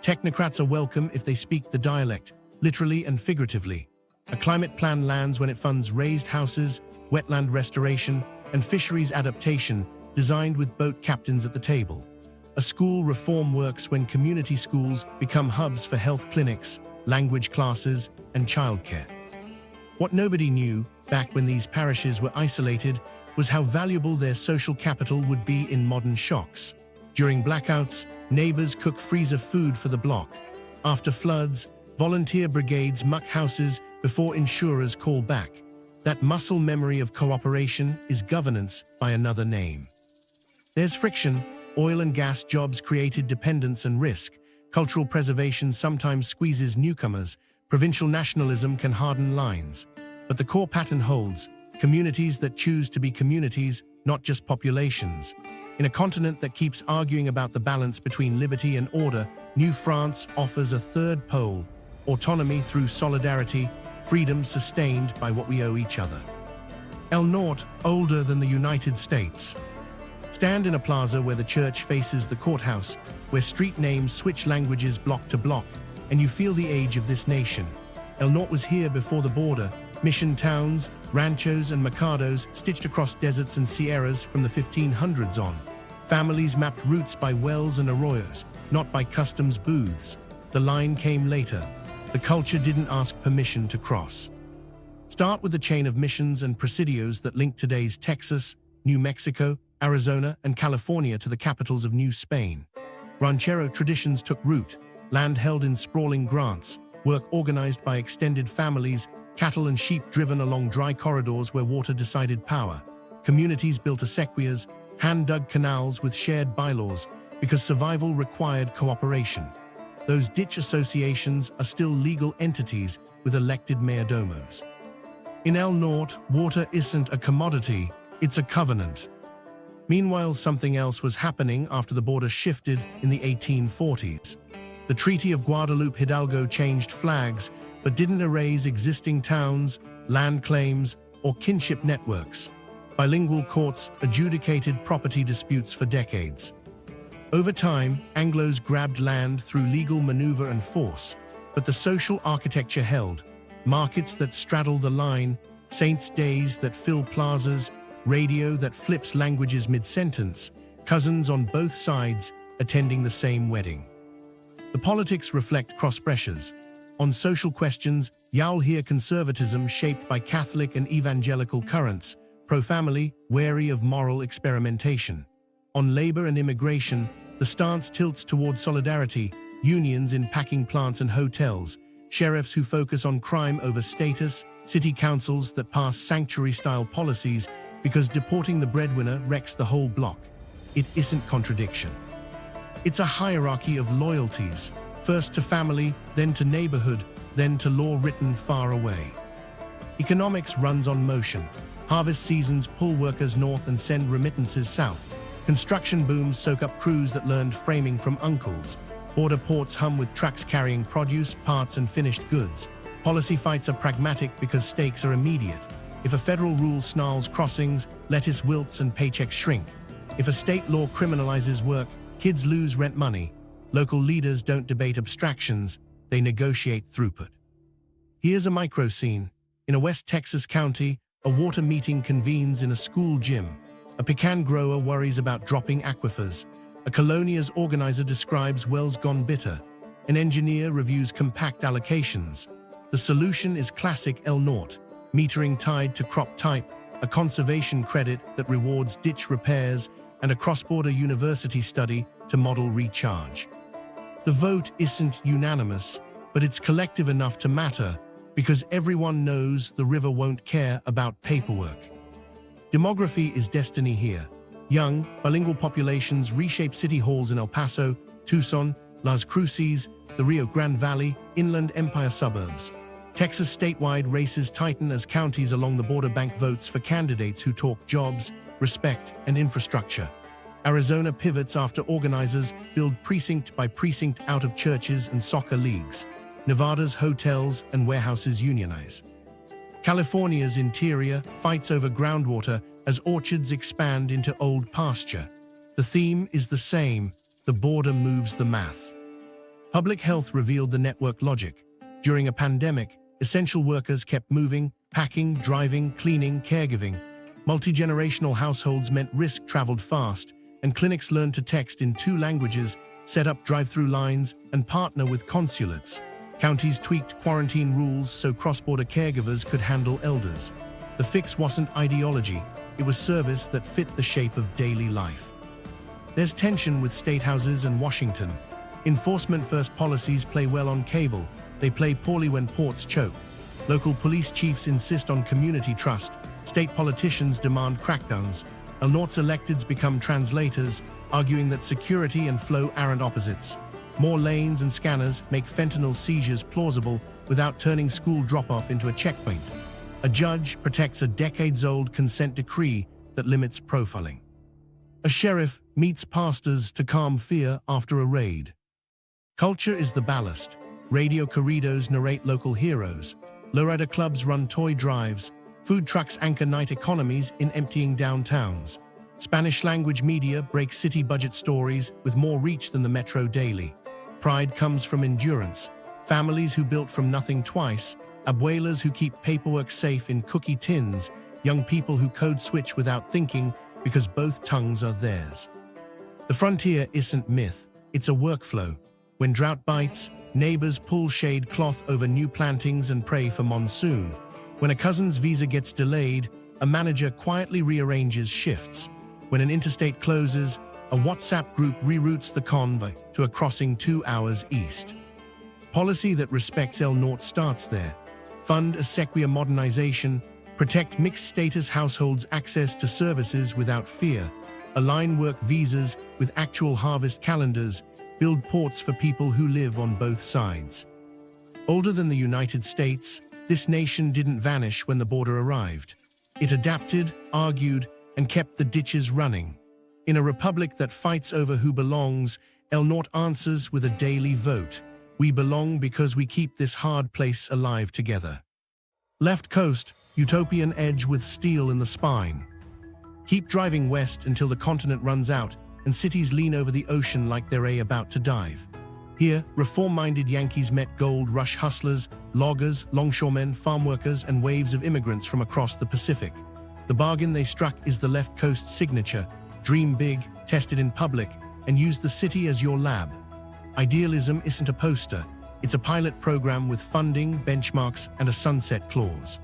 Technocrats are welcome if they speak the dialect, literally and figuratively. A climate plan lands when it funds raised houses, wetland restoration, and fisheries adaptation, designed with boat captains at the table. A school reform works when community schools become hubs for health clinics, language classes, and childcare. What nobody knew, back when these parishes were isolated, was how valuable their social capital would be in modern shocks. During blackouts, neighbors cook freezer food for the block. After floods, volunteer brigades muck houses before insurers call back. That muscle memory of cooperation is governance by another name. There's friction. Oil and gas jobs created dependence and risk. Cultural preservation sometimes squeezes newcomers. Provincial nationalism can harden lines. But the core pattern holds: communities that choose to be communities, not just populations. In a continent that keeps arguing about the balance between liberty and order, New France offers a third pole: autonomy through solidarity, freedom sustained by what we owe each other. El Norte, older than the United States. Stand in a plaza where the church faces the courthouse, where street names switch languages block to block, and you feel the age of this nation. El Norte was here before the border, mission towns, ranchos and mercados stitched across deserts and sierras from the 1500s on. Families mapped routes by wells and arroyos, not by customs booths. The line came later. The culture didn't ask permission to cross. Start with the chain of missions and presidios that link today's Texas, New Mexico, Arizona, and California to the capitals of New Spain. Ranchero traditions took root, land held in sprawling grants, work organized by extended families, cattle and sheep driven along dry corridors where water decided power. Communities built acequias, hand-dug canals with shared bylaws, because survival required cooperation. Those ditch associations are still legal entities with elected mayordomos. In El Norte, water isn't a commodity, it's a covenant. Meanwhile, something else was happening after the border shifted in the 1840s. The Treaty of Guadalupe Hidalgo changed flags, but didn't erase existing towns, land claims, or kinship networks. Bilingual courts adjudicated property disputes for decades. Over time, Anglos grabbed land through legal maneuver and force, but the social architecture held: markets that straddle the line, saints' days that fill plazas, radio that flips languages mid-sentence, cousins on both sides attending the same wedding. The politics reflect cross-pressures. On social questions, you'll hear conservatism shaped by Catholic and evangelical currents, pro-family, wary of moral experimentation. On labor and immigration, the stance tilts toward solidarity, unions in packing plants and hotels, sheriffs who focus on crime over status, city councils that pass sanctuary-style policies because deporting the breadwinner wrecks the whole block. It isn't contradiction. It's a hierarchy of loyalties, first to family, then to neighborhood, then to law written far away. Economics runs on motion. Harvest seasons pull workers north and send remittances south. Construction booms soak up crews that learned framing from uncles. Border ports hum with trucks carrying produce, parts, and finished goods. Policy fights are pragmatic because stakes are immediate. If a federal rule snarls crossings, lettuce wilts and paychecks shrink. If a state law criminalizes work, kids lose rent money. Local leaders don't debate abstractions, they negotiate throughput. Here's a micro scene. In a West Texas county, a water meeting convenes in a school gym. A pecan grower worries about dropping aquifers. A colonia's organizer describes wells gone bitter. An engineer reviews compact allocations. The solution is classic El Norte, metering tied to crop type, a conservation credit that rewards ditch repairs, and a cross-border university study to model recharge. The vote isn't unanimous, but it's collective enough to matter because everyone knows the river won't care about paperwork. Demography is destiny here. Young, bilingual populations reshape city halls in El Paso, Tucson, Las Cruces, the Rio Grande Valley, Inland Empire suburbs. Texas statewide races tighten as counties along the border bank votes for candidates who talk jobs, respect, and infrastructure. Arizona pivots after organizers build precinct by precinct out of churches and soccer leagues. Nevada's hotels and warehouses unionize. California's interior fights over groundwater as orchards expand into old pasture. The theme is the same: the border moves the math. Public health revealed the network logic. During a pandemic, essential workers kept moving, packing, driving, cleaning, caregiving. Multi-generational households meant risk traveled fast, and clinics learned to text in 2 languages, set up drive-through lines, and partner with consulates. Counties tweaked quarantine rules so cross-border caregivers could handle elders. The fix wasn't ideology, it was service that fit the shape of daily life. There's tension with state houses and Washington. Enforcement-first policies play well on cable, they play poorly when ports choke. Local police chiefs insist on community trust, state politicians demand crackdowns. El Norte's electeds become translators, arguing that security and flow aren't opposites. More lanes and scanners make fentanyl seizures plausible without turning school drop-off into a checkpoint. A judge protects a decades-old consent decree that limits profiling. A sheriff meets pastors to calm fear after a raid. Culture is the ballast. Radio corridos narrate local heroes. Lowrider clubs run toy drives. Food trucks anchor night economies in emptying downtowns. Spanish-language media break city budget stories with more reach than the Metro Daily. Pride comes from endurance. Families who built from nothing twice. Abuelas who keep paperwork safe in cookie tins. Young people who code switch without thinking because both tongues are theirs. The frontier isn't myth, it's a workflow. When drought bites, neighbors pull shade cloth over new plantings and pray for monsoon. When a cousin's visa gets delayed, a manager quietly rearranges shifts. When an interstate closes, a WhatsApp group reroutes the convoy to a crossing 2 hours east. Policy that respects El Norte starts there. Fund a sequia modernization, protect mixed-status households' access to services without fear, align work visas with actual harvest calendars, build ports for people who live on both sides. Older than the United States, this nation didn't vanish when the border arrived. It adapted, argued, and kept the ditches running. In a republic that fights over who belongs, El Norte answers with a daily vote. We belong because we keep this hard place alive together. Left coast, Utopian edge with steel in the spine. Keep driving west until the continent runs out and cities lean over the ocean like they're about to dive. Here, reform-minded Yankees met gold rush hustlers, loggers, longshoremen, farm workers, and waves of immigrants from across the Pacific. The bargain they struck is the left coast signature: dream big, test it in public, and use the city as your lab. Idealism isn't a poster, it's a pilot program with funding, benchmarks, and a sunset clause.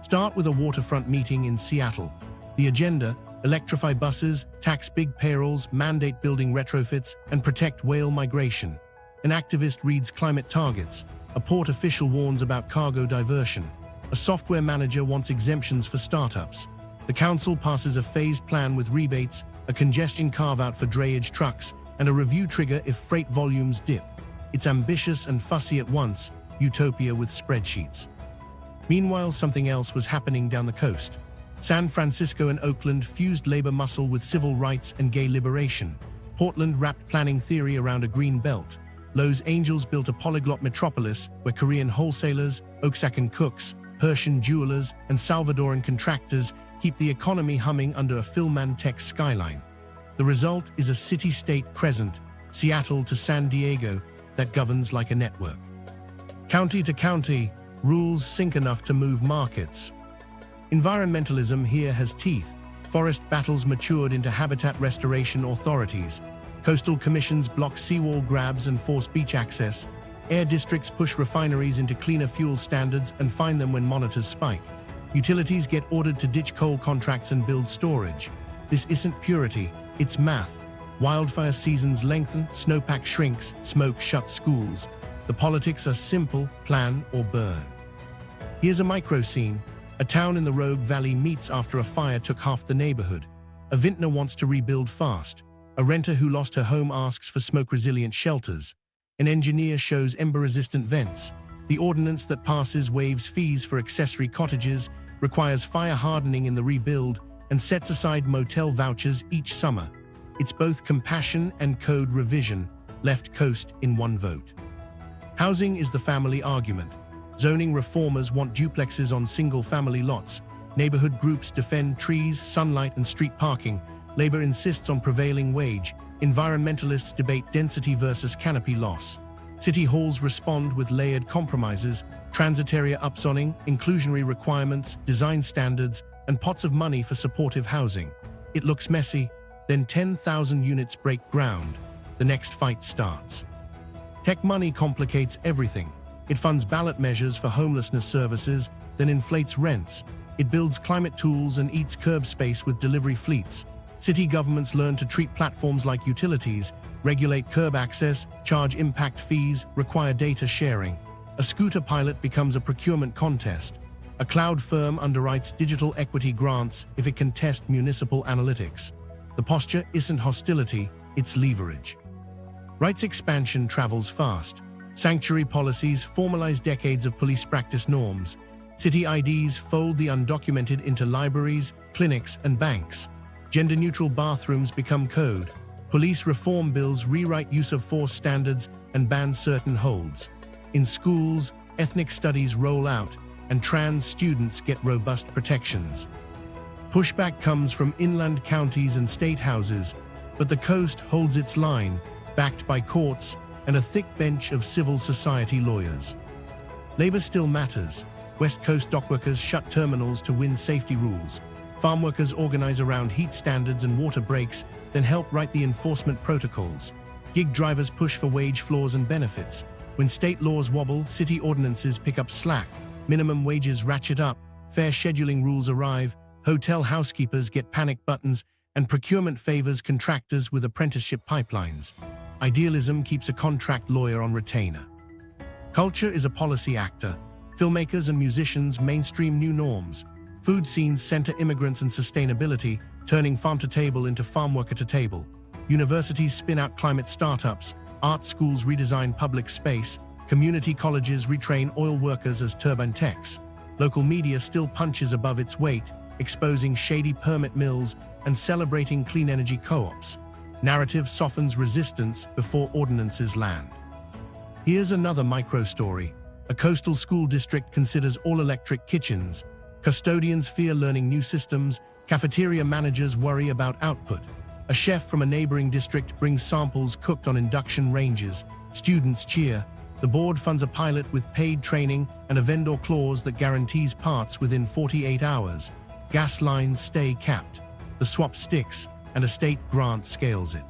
Start with a waterfront meeting in Seattle. The agenda: electrify buses, tax big payrolls, mandate building retrofits, and protect whale migration. An activist reads climate targets. A port official warns about cargo diversion. A software manager wants exemptions for startups. The council passes a phased plan with rebates, a congestion carve-out for drayage trucks, and a review trigger if freight volumes dip. It's ambitious and fussy at once, utopia with spreadsheets. Meanwhile, something else was happening down the coast. San Francisco and Oakland fused labor muscle with civil rights and gay liberation. Portland wrapped planning theory around a green belt. Los Angeles built a polyglot metropolis where Korean wholesalers, Oaxacan cooks, Persian jewelers, and Salvadoran contractors keep the economy humming under a Philmantech skyline. The result is a city-state crescent, Seattle to San Diego, that governs like a network. County to county, rules sink enough to move markets. Environmentalism here has teeth. Forest battles matured into habitat restoration authorities. Coastal commissions block seawall grabs and force beach access. Air districts push refineries into cleaner fuel standards and fine them when monitors spike. Utilities get ordered to ditch coal contracts and build storage. This isn't purity, it's math. Wildfire seasons lengthen, snowpack shrinks, smoke shuts schools. The politics are simple: plan or burn. Here's a micro scene. A town in the Rogue Valley meets after a fire took half the neighborhood. A vintner wants to rebuild fast. A renter who lost her home asks for smoke-resilient shelters. An engineer shows ember-resistant vents. The ordinance that passes waives fees for accessory cottages, requires fire hardening in the rebuild, and sets aside motel vouchers each summer. It's both compassion and code revision, left coast in one vote. Housing is the family argument. Zoning reformers want duplexes on single-family lots. Neighborhood groups defend trees, sunlight, and street parking. Labor insists on prevailing wage. Environmentalists debate density versus canopy loss. City halls respond with layered compromises, transit area upzoning, inclusionary requirements, design standards, and pots of money for supportive housing. It looks messy, then 10,000 units break ground. The next fight starts. Tech money complicates everything. It funds ballot measures for homelessness services, then inflates rents. It builds climate tools and eats curb space with delivery fleets. City governments learn to treat platforms like utilities, regulate curb access, charge impact fees, require data sharing. A scooter pilot becomes a procurement contest. A cloud firm underwrites digital equity grants if it can test municipal analytics. The posture isn't hostility, it's leverage. Rights expansion travels fast. Sanctuary policies formalize decades of police practice norms. City IDs fold the undocumented into libraries, clinics, and banks. Gender-neutral bathrooms become code. Police reform bills rewrite use of force standards and ban certain holds. In schools, ethnic studies roll out, and trans students get robust protections. Pushback comes from inland counties and state houses, but the coast holds its line, backed by courts and a thick bench of civil society lawyers. Labor still matters. West Coast dockworkers shut terminals to win safety rules. Farm workers organize around heat standards and water breaks, then help write the enforcement protocols. Gig drivers push for wage floors and benefits. When state laws wobble, city ordinances pick up slack. Minimum wages ratchet up, fair scheduling rules arrive, hotel housekeepers get panic buttons, and procurement favors contractors with apprenticeship pipelines. Idealism keeps a contract lawyer on retainer. Culture is a policy actor. Filmmakers and musicians mainstream new norms. Food scenes center immigrants and sustainability, turning farm to table into farm worker to table. Universities spin out climate startups. Art schools redesign public space. Community colleges retrain oil workers as turbine techs. Local media still punches above its weight, exposing shady permit mills and celebrating clean energy co-ops. Narrative softens resistance before ordinances land. Here's another micro-story. A coastal school district considers all-electric kitchens. Custodians fear learning new systems. Cafeteria managers worry about output. A chef from a neighboring district brings samples cooked on induction ranges. Students cheer. The board funds a pilot with paid training and a vendor clause that guarantees parts within 48 hours. Gas lines stay capped. The swap sticks, and a state grant scales it.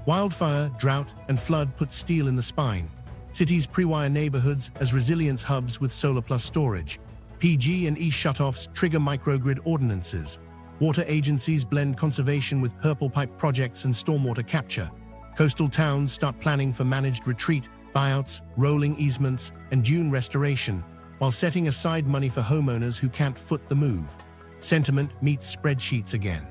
Wildfire, drought, and flood put steel in the spine. Cities pre-wire neighborhoods as resilience hubs with solar plus storage. PG and E shutoffs trigger microgrid ordinances. Water agencies blend conservation with purple pipe projects and stormwater capture. Coastal towns start planning for managed retreat, buyouts, rolling easements, and dune restoration, while setting aside money for homeowners who can't foot the move. Sentiment meets spreadsheets again.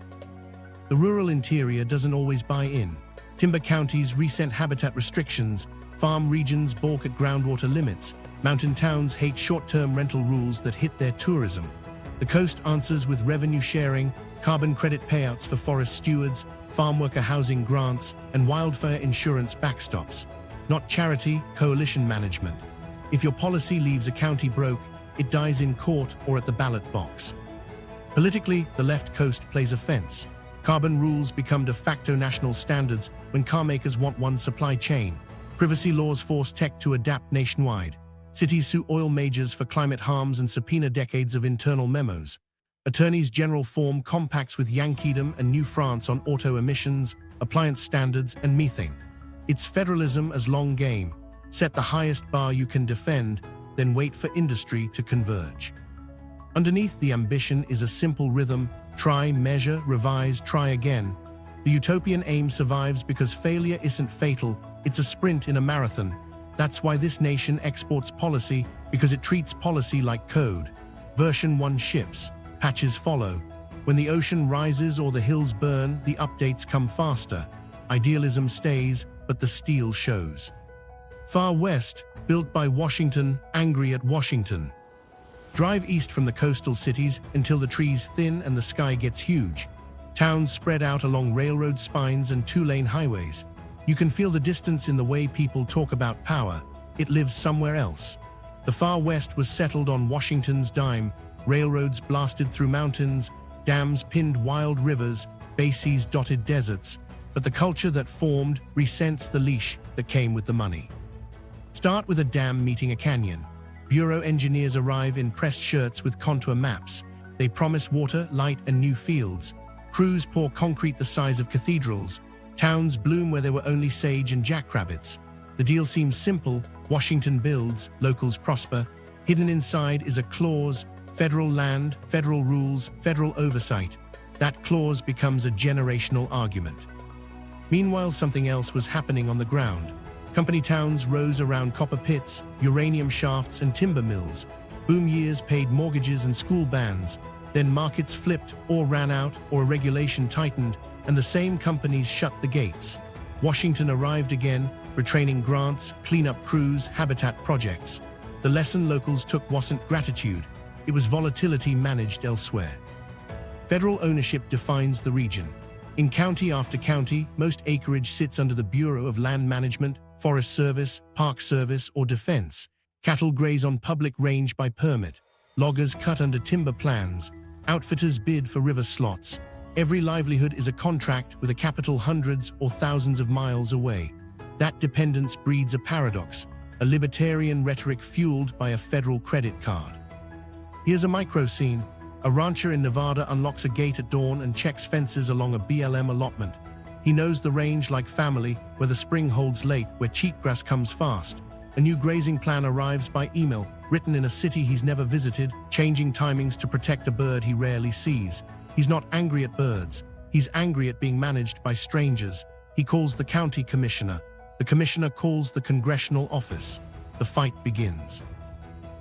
The rural interior doesn't always buy in. Timber counties resent habitat restrictions. Farm regions balk at groundwater limits. Mountain towns hate short-term rental rules that hit their tourism. The coast answers with revenue sharing, carbon credit payouts for forest stewards, farm worker housing grants, and wildfire insurance backstops. Not charity, coalition management. If your policy leaves a county broke, it dies in court or at the ballot box. Politically, the left coast plays a fence. Carbon rules become de facto national standards when carmakers want one supply chain. Privacy laws force tech to adapt nationwide. Cities sue oil majors for climate harms and subpoena decades of internal memos. Attorneys general form compacts with Yankeedom and New France on auto emissions, appliance standards, and methane. It's federalism as long game. Set the highest bar you can defend, then wait for industry to converge. Underneath the ambition is a simple rhythm: try, measure, revise, try again. The utopian aim survives because failure isn't fatal, it's a sprint in a marathon. That's why this nation exports policy, because it treats policy like code. Version 1 ships, patches follow. When the ocean rises or the hills burn, the updates come faster. Idealism stays, but the steel shows. Far west, built by Washington, angry at Washington. Drive east from the coastal cities until the trees thin and the sky gets huge. Towns spread out along railroad spines and two-lane highways. You can feel the distance in the way people talk about power. It lives somewhere else. The far west was settled on Washington's dime. Railroads blasted through mountains, dams pinned wild rivers, bases dotted deserts. But the culture that formed resents the leash that came with the money. Start with a dam meeting a canyon. Bureau engineers arrive in pressed shirts with contour maps. They promise water, light, and new fields. Crews pour concrete the size of cathedrals. Towns bloom where there were only sage and jackrabbits. The deal seems simple. Washington builds, locals prosper. Hidden inside is a clause: federal land, federal rules, federal oversight. That clause becomes a generational argument. Meanwhile, something else was happening on the ground. Company towns rose around copper pits, uranium shafts, and timber mills. Boom years paid mortgages and school bans. Then markets flipped, or ran out, or a regulation tightened, and the same companies shut the gates. Washington arrived again, retraining grants, cleanup crews, habitat projects. The lesson locals took wasn't gratitude, it was volatility managed elsewhere. Federal ownership defines the region. In county after county, most acreage sits under the Bureau of Land Management, Forest Service, Park Service, or Defense. Cattle graze on public range by permit. Loggers cut under timber plans. Outfitters bid for river slots. Every livelihood is a contract with a capital hundreds or thousands of miles away. That dependence breeds a paradox, a libertarian rhetoric fueled by a federal credit card. Here's a micro scene. A rancher in Nevada unlocks a gate at dawn and checks fences along a BLM allotment. He knows the range like family, where the spring holds late, where cheatgrass comes fast. A new grazing plan arrives by email, written in a city he's never visited, changing timings to protect a bird he rarely sees. He's not angry at birds. He's angry at being managed by strangers. He calls the county commissioner. The commissioner calls the congressional office. The fight begins.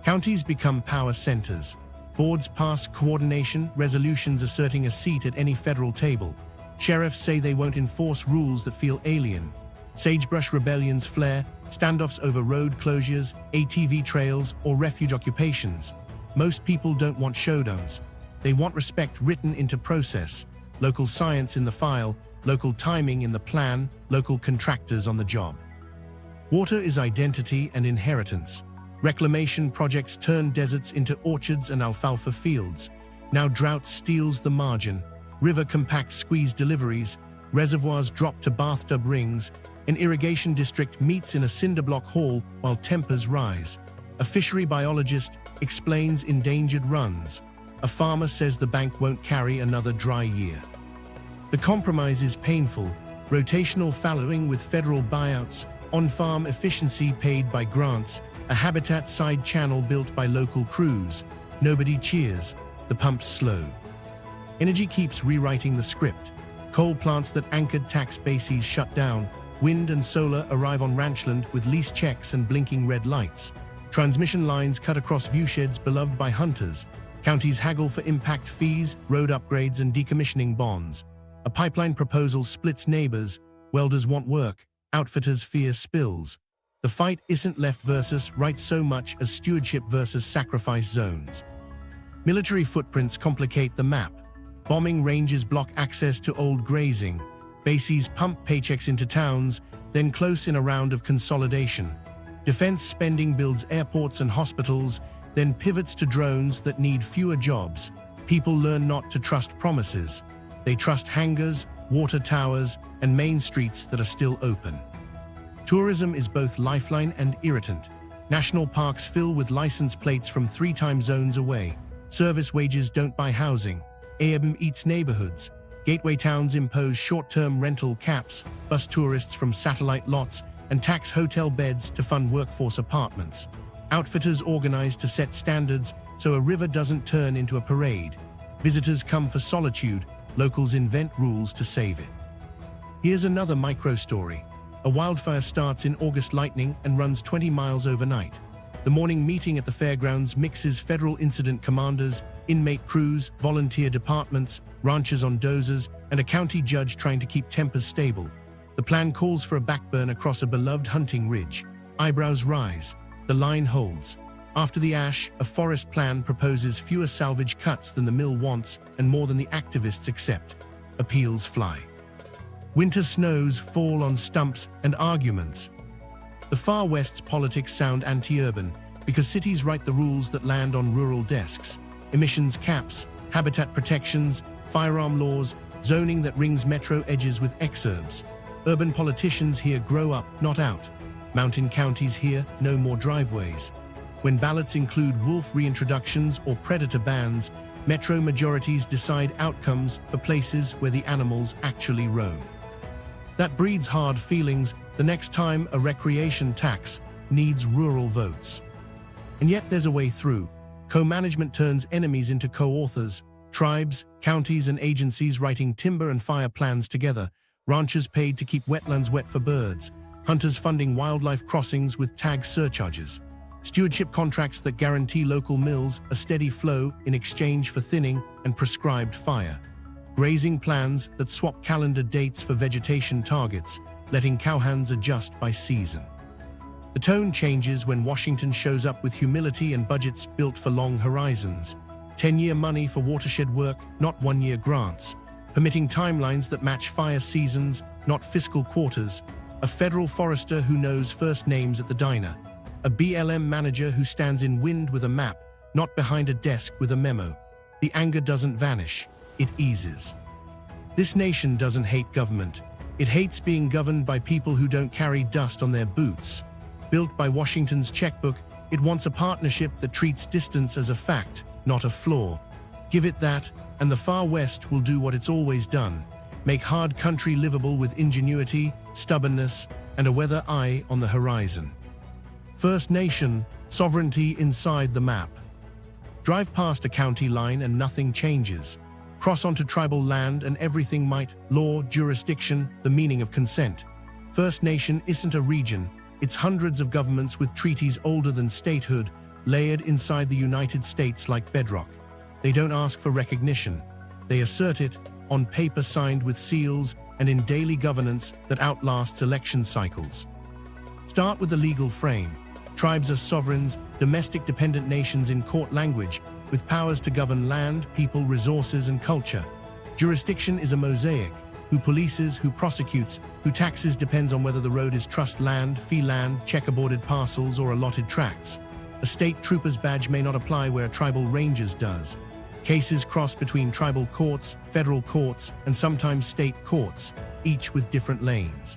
Counties become power centers. Boards pass coordination resolutions asserting a seat at any federal table. Sheriffs say they won't enforce rules that feel alien. Sagebrush rebellions flare, standoffs over road closures, ATV trails, or refuge occupations. Most people don't want showdowns. They want respect written into process, local science in the file, local timing in the plan, local contractors on the job. Water is identity and inheritance. Reclamation projects turn deserts into orchards and alfalfa fields. Now drought steals the margin. River compacts squeeze deliveries. Reservoirs drop to bathtub rings. An irrigation district meets in a cinderblock hall while tempers rise. A fishery biologist explains endangered runs. A farmer says the bank won't carry another dry year. The compromise is painful. Rotational fallowing with federal buyouts, on-farm efficiency paid by grants, a habitat side channel built by local crews. Nobody cheers. The pump's slow. Energy keeps rewriting the script. Coal plants that anchored tax bases shut down. Wind and solar arrive on ranchland with lease checks and blinking red lights. Transmission lines cut across viewsheds beloved by hunters. Counties haggle for impact fees, road upgrades, and decommissioning bonds. A pipeline proposal splits neighbors. Welders want work. Outfitters fear spills. The fight isn't left versus right so much as stewardship versus sacrifice zones. Military footprints complicate the map. Bombing ranges block access to old grazing. Bases pump paychecks into towns, then close in a round of consolidation. Defense spending builds airports and hospitals, then pivots to drones that need fewer jobs. People learn not to trust promises. They trust hangars, water towers, and main streets that are still open. Tourism is both lifeline and irritant. National parks fill with license plates from 3 time zones away. Service wages don't buy housing. Airbnb eats neighborhoods. Gateway towns impose short-term rental caps, bus tourists from satellite lots, and tax hotel beds to fund workforce apartments. Outfitters organize to set standards so a river doesn't turn into a parade. Visitors come for solitude. Locals invent rules to save it. Here's another micro-story. A wildfire starts in August lightning and runs 20 miles overnight. The morning meeting at the fairgrounds mixes federal incident commanders, inmate crews, volunteer departments, ranchers on dozers, and a county judge trying to keep tempers stable. The plan calls for a backburn across a beloved hunting ridge. Eyebrows rise. The line holds. After the ash, a forest plan proposes fewer salvage cuts than the mill wants and more than the activists accept. Appeals fly. Winter snows fall on stumps and arguments. The Far West's politics sound anti-urban because cities write the rules that land on rural desks. Emissions caps, habitat protections, firearm laws, zoning that rings metro edges with exurbs. Urban politicians here grow up, not out. Mountain counties here, no more driveways. When ballots include wolf reintroductions or predator bans, metro majorities decide outcomes for places where the animals actually roam. That breeds hard feelings the next time a recreation tax needs rural votes. And yet there's a way through. Co-management turns enemies into co-authors. Tribes, counties, and agencies writing timber and fire plans together. Ranchers paid to keep wetlands wet for birds. Hunters funding wildlife crossings with tag surcharges. Stewardship contracts that guarantee local mills a steady flow in exchange for thinning and prescribed fire. Grazing plans that swap calendar dates for vegetation targets, letting cowhands adjust by season. The tone changes when Washington shows up with humility and budgets built for long horizons. 10-year money for watershed work, not 1-year grants. Permitting timelines that match fire seasons, not fiscal quarters. A federal forester who knows first names at the diner. A BLM manager who stands in wind with a map, not behind a desk with a memo. The anger doesn't vanish, it eases. This nation doesn't hate government. It hates being governed by people who don't carry dust on their boots. Built by Washington's checkbook, it wants a partnership that treats distance as a fact, not a flaw. Give it that, and the Far West will do what it's always done. Make hard country livable with ingenuity, stubbornness, and a weather eye on the horizon. First Nation, sovereignty inside the map. Drive past a county line and nothing changes. Cross onto tribal land and everything might, law, jurisdiction, the meaning of consent. First Nation isn't a region, it's hundreds of governments with treaties older than statehood, layered inside the United States like bedrock. They don't ask for recognition. They assert it, on paper signed with seals and in daily governance that outlasts election cycles. Start with the legal frame. Tribes are sovereigns, domestic dependent nations in court language, with powers to govern land, people, resources, and culture. Jurisdiction is a mosaic. Who polices, who prosecutes, who taxes depends on whether the road is trust land, fee land, checkerboarded parcels, or allotted tracts. A state trooper's badge may not apply where a tribal ranger's does. Cases cross between tribal courts, federal courts, and sometimes state courts, each with different lanes.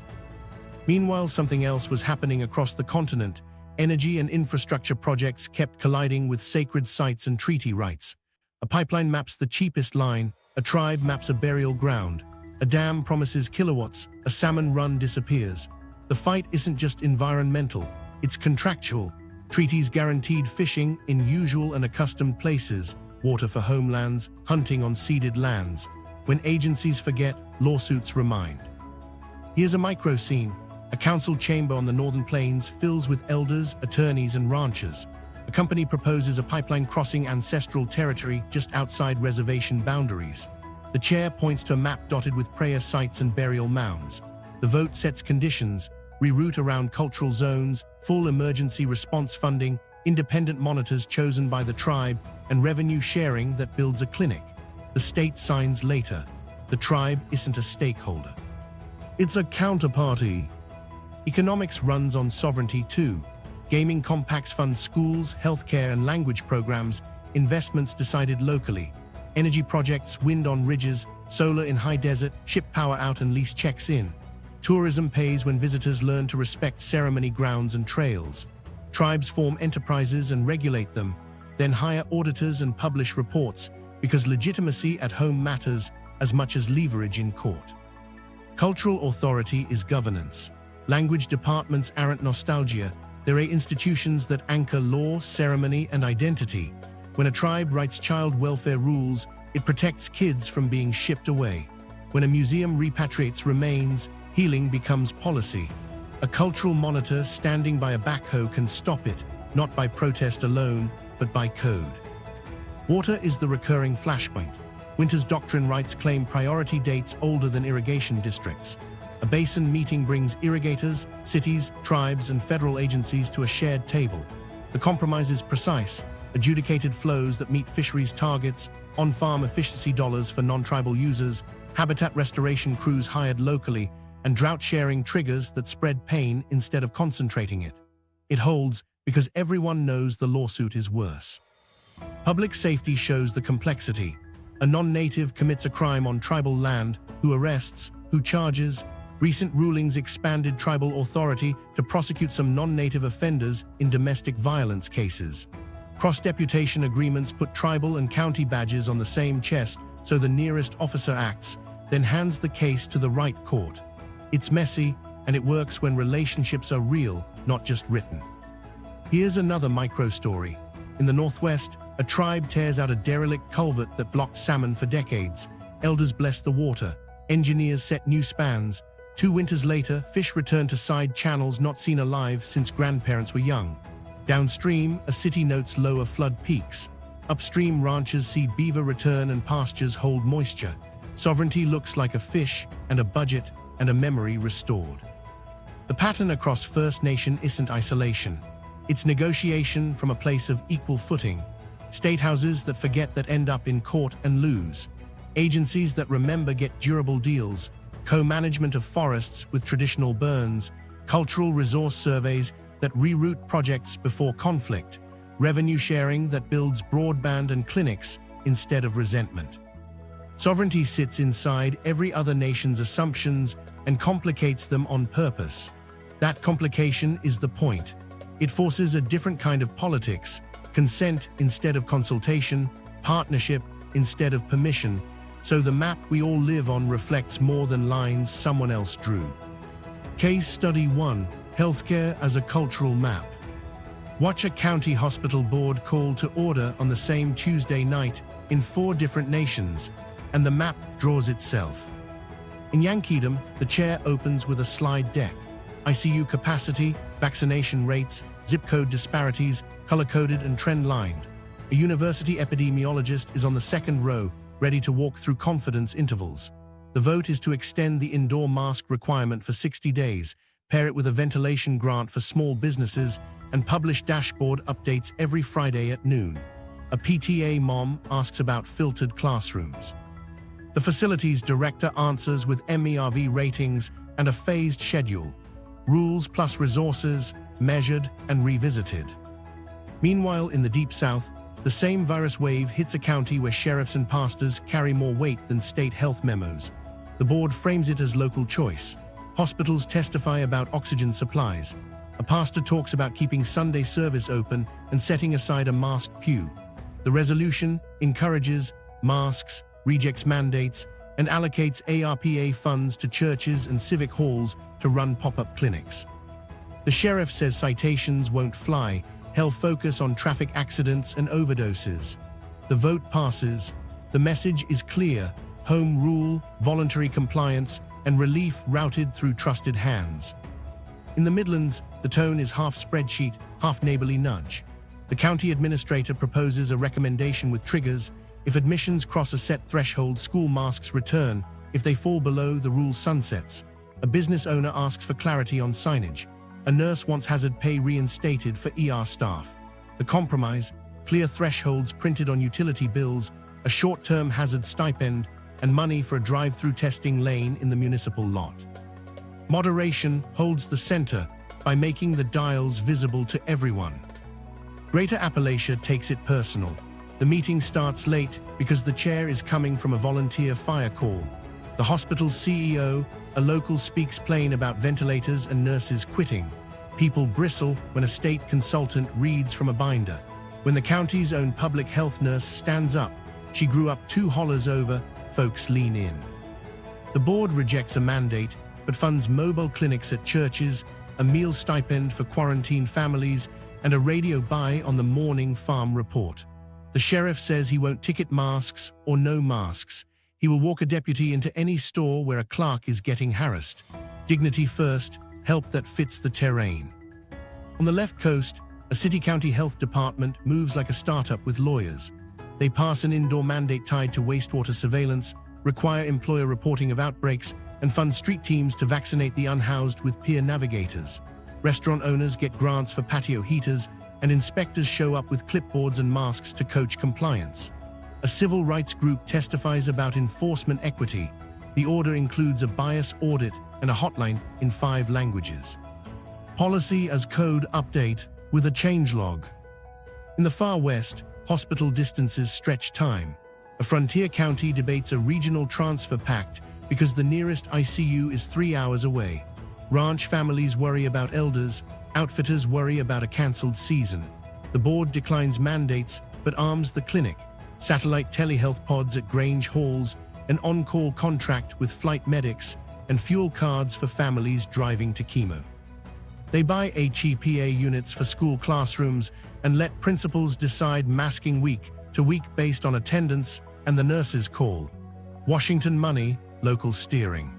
Meanwhile, something else was happening across the continent. Energy and infrastructure projects kept colliding with sacred sites and treaty rights. A pipeline maps the cheapest line, a tribe maps a burial ground. A dam promises kilowatts, a salmon run disappears. The fight isn't just environmental, it's contractual. Treaties guaranteed fishing in usual and accustomed places, water for homelands, hunting on ceded lands. When agencies forget, lawsuits remind. Here's a micro scene. A council chamber on the northern plains fills with elders, attorneys, and ranchers. A company proposes a pipeline crossing ancestral territory just outside reservation boundaries. The chair points to a map dotted with prayer sites and burial mounds. The vote sets conditions, reroute around cultural zones, full emergency response funding, independent monitors chosen by the tribe, and revenue sharing that builds a clinic. The state signs later. The tribe isn't a stakeholder. It's a counterparty. Economics runs on sovereignty too. Gaming compacts fund schools, healthcare, and language programs, investments decided locally. Energy projects, wind on ridges, solar in high desert, ship power out and lease checks in. Tourism pays when visitors learn to respect ceremony grounds and trails. Tribes form enterprises and regulate them, then hire auditors and publish reports, because legitimacy at home matters as much as leverage in court. Cultural authority is governance. Language departments aren't nostalgia, they're institutions that anchor law, ceremony, and identity. When a tribe writes child welfare rules, it protects kids from being shipped away. When a museum repatriates remains, healing becomes policy. A cultural monitor standing by a backhoe can stop it, not by protest alone, but by code. Water is the recurring flashpoint. Winter's doctrine rights claim priority dates older than irrigation districts. A basin meeting brings irrigators, cities, tribes, and federal agencies to a shared table. The compromise is precise, adjudicated flows that meet fisheries targets, on-farm efficiency dollars for non-tribal users, habitat restoration crews hired locally, and drought-sharing triggers that spread pain instead of concentrating it. It holds because everyone knows the lawsuit is worse. Public safety shows the complexity. A non-native commits a crime on tribal land, who arrests, who charges. Recent rulings expanded tribal authority to prosecute some non-native offenders in domestic violence cases. Cross-deputation agreements put tribal and county badges on the same chest so the nearest officer acts, then hands the case to the right court. It's messy, and it works when relationships are real, not just written. Here's another micro-story. In the Northwest, a tribe tears out a derelict culvert that blocked salmon for decades. Elders bless the water. Engineers set new spans. 2 winters later, fish return to side channels not seen alive since grandparents were young. Downstream, a city notes lower flood peaks. Upstream, ranchers see beaver return and pastures hold moisture. Sovereignty looks like a fish and a budget and a memory restored. The pattern across First Nation isn't isolation. It's negotiation from a place of equal footing. State houses that forget that end up in court and lose. Agencies that remember get durable deals. Co-management of forests with traditional burns. Cultural resource surveys that reroute projects before conflict. Revenue sharing that builds broadband and clinics instead of resentment. Sovereignty sits inside every other nation's assumptions and complicates them on purpose. That complication is the point. It forces a different kind of politics, consent instead of consultation, partnership instead of permission, so the map we all live on reflects more than lines someone else drew. Case Study 1: Healthcare as a Cultural Map. Watch a county hospital board call to order on the same Tuesday night in 4 different nations, and the map draws itself. In Yankeedom, the chair opens with a slide deck. ICU capacity, vaccination rates, zip code disparities, color-coded and trend-lined. A university epidemiologist is on the second row, ready to walk through confidence intervals. The vote is to extend the indoor mask requirement for 60 days, pair it with a ventilation grant for small businesses, and publish dashboard updates every Friday at noon. A PTA mom asks about filtered classrooms. The facilities director answers with MERV ratings and a phased schedule. Rules plus resources, measured and revisited. Meanwhile, in the Deep South, the same virus wave hits a county where sheriffs and pastors carry more weight than state health memos. The board frames it as local choice. Hospitals testify about oxygen supplies. A pastor talks about keeping Sunday service open and setting aside a masked pew. The resolution encourages masks, rejects mandates, and allocates ARPA funds to churches and civic halls to run pop-up clinics. The sheriff says citations won't fly. He'll focus on traffic accidents and overdoses. The vote passes. The message is clear: home rule, voluntary compliance, and relief routed through trusted hands. In the Midlands, the tone is half spreadsheet, half neighborly nudge. The county administrator proposes a recommendation with triggers. If admissions cross a set threshold, school masks return. If they fall below, the rule sunsets. A business owner asks for clarity on signage. A nurse wants hazard pay reinstated for ER staff. The compromise: clear thresholds printed on utility bills, a short-term hazard stipend, and money for a drive-through testing lane in the municipal lot. Moderation holds the center by making the dials visible to everyone. Greater Appalachia takes it personal. The meeting starts late because the chair is coming from a volunteer fire call. The hospital's CEO, a local, speaks plain about ventilators and nurses quitting. People bristle when a state consultant reads from a binder. When the county's own public health nurse stands up, she grew up 2 hollers over, folks lean in. The board rejects a mandate, but funds mobile clinics at churches, a meal stipend for quarantined families, and a radio buy on the morning farm report. The sheriff says he won't ticket masks or no masks. He will walk a deputy into any store where a clerk is getting harassed. Dignity first, help that fits the terrain. On the left coast, a city-county health department moves like a startup with lawyers. They pass an indoor mandate tied to wastewater surveillance, require employer reporting of outbreaks, and fund street teams to vaccinate the unhoused with peer navigators. Restaurant owners get grants for patio heaters, and inspectors show up with clipboards and masks to coach compliance. A civil rights group testifies about enforcement equity. The order includes a bias audit and a hotline in 5 languages. Policy as code update with a changelog. In the far west, hospital distances stretch time. A frontier county debates a regional transfer pact because the nearest ICU is 3 hours away. Ranch families worry about elders, outfitters worry about a cancelled season. The board declines mandates but arms the clinic. Satellite telehealth pods at Grange halls, an on-call contract with flight medics, and fuel cards for families driving to chemo. They buy HEPA units for school classrooms and let principals decide masking week to week based on attendance and the nurse's call. Washington money, local steering.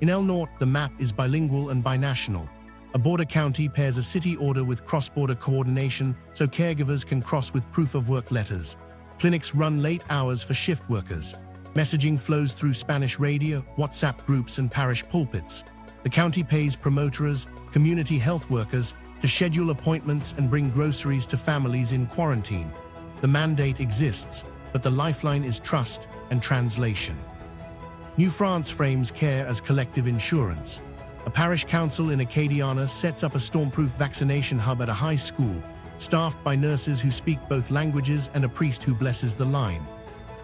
In El Norte, the map is bilingual and binational. A border county pairs a city order with cross-border coordination so caregivers can cross with proof of work letters. Clinics run late hours for shift workers. Messaging flows through Spanish radio, WhatsApp groups, and parish pulpits. The county pays promoters, community health workers, to schedule appointments and bring groceries to families in quarantine. The mandate exists, but the lifeline is trust and translation. New France frames care as collective insurance. A parish council in Acadiana sets up a stormproof vaccination hub at a high school, staffed by nurses who speak both languages and a priest who blesses the line.